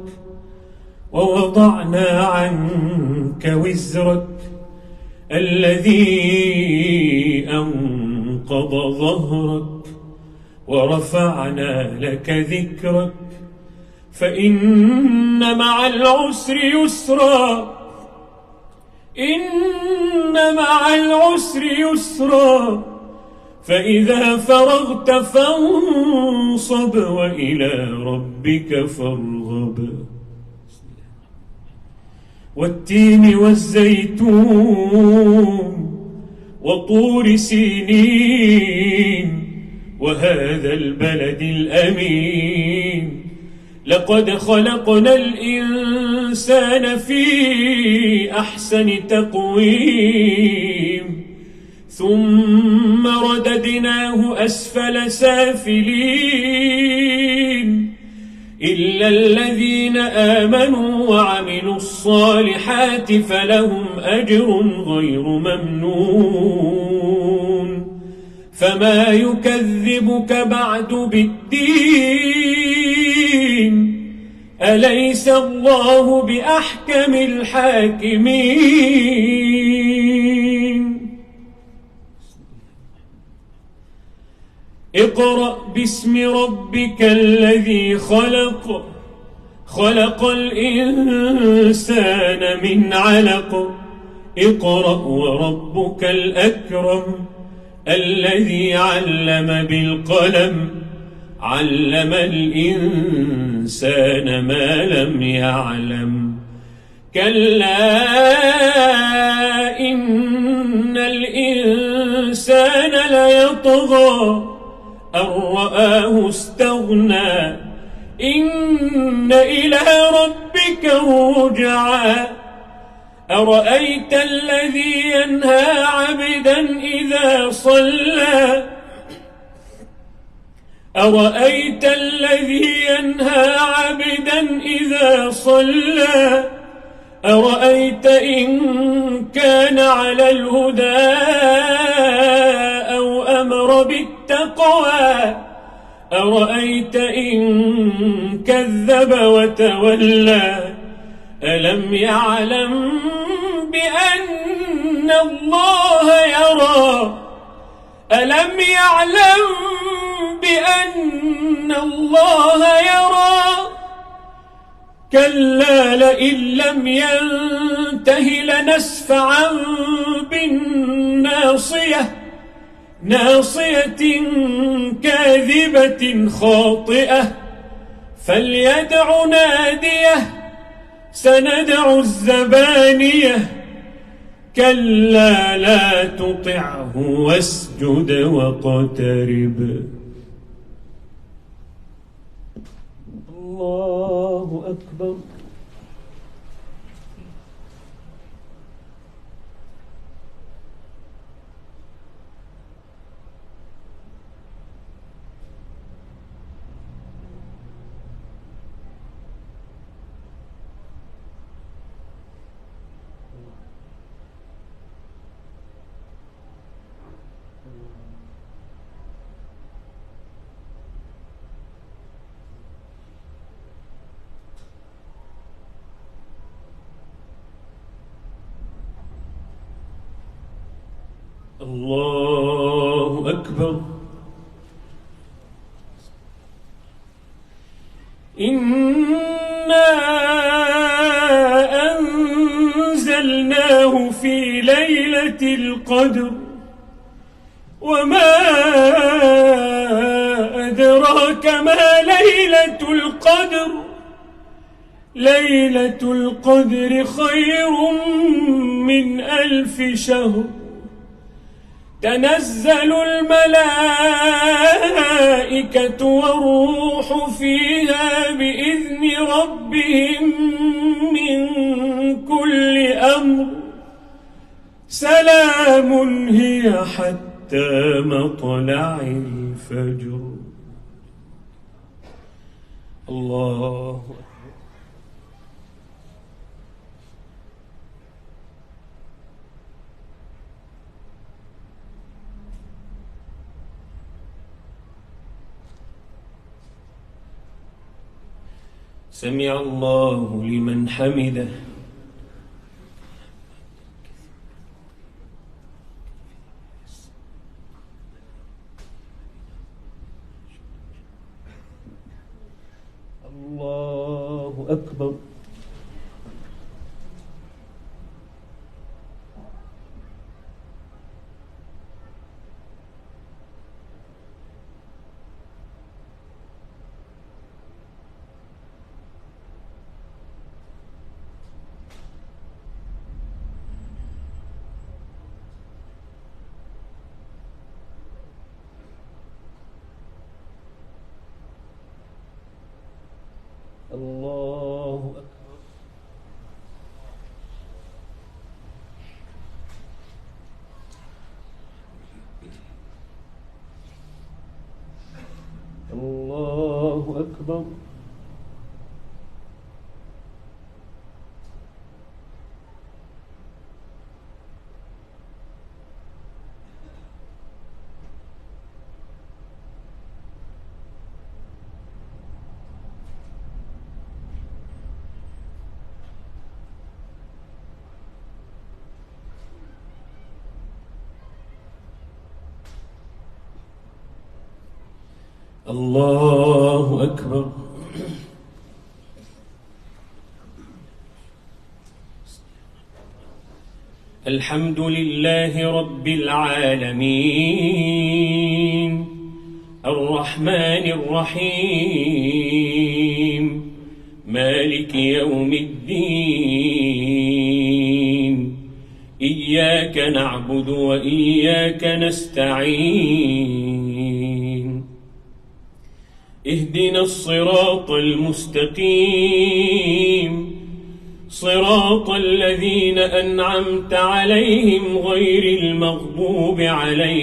ووضعنا عنك وزرك الذي أنقض ظهرك ورفعنا لك ذكرك فإن مع العسر يسرا إن مع العسر يسرا فإذا فرغت فانصب وإلى ربك فارغب والتين والزيتون وطور سينين وهذا البلد الأمين لقد خلقنا الإنسان في أحسن تقويم ثم رددناه أسفل سافلين إلا الذين آمنوا وعملوا الصالحات فلهم أجر غير ممنون فما يكذبك بعد بالدين أليس الله بأحكم الحاكمين اقرأ باسم ربك الذي خلق خلق الإنسان من علق اقرأ وربك الأكرم الذي علم بالقلم علم الإنسان ما لم يعلم كلا إن الإنسان ليطغى أن رآه استغنى إن إلى ربك الرجعى أرأيت الذي ينهى عبدا إذا صلى أرأيت الذي ينهى عبدا إذا صلى أرأيت إن كان على الهدى أو أمر بالتقوى أرأيت إن كذب وتولى ألم يعلم بأن الله يرى ألم يعلم بأن الله يرى كلا لئن لم ينته لنسفعا بالناصية ناصية كاذبة خاطئة فليدع ناديه سندع الزبانية كلا لا تطعه واسجد واقترب الله أكبر الله أكبر إنا أنزلناه في ليلة القدر وما أدراك ما ليلة القدر ليلة القدر خير من 1000 شهر تنزل الملائكة والروح فيها بإذن ربهم من كل أمر سلام هي حتى مطلع الفجر الله سمع الله لمن حمده الله أكبر الله أكبر الله أكبر الله أكبر. الحمد لله رب العالمين الرحمن الرحيم مالك يوم الدين إياك نعبد وإياك نستعين اهدنا الصراط المستقيم صراط الذين أنعمت عليهم غير المغضوب عليهم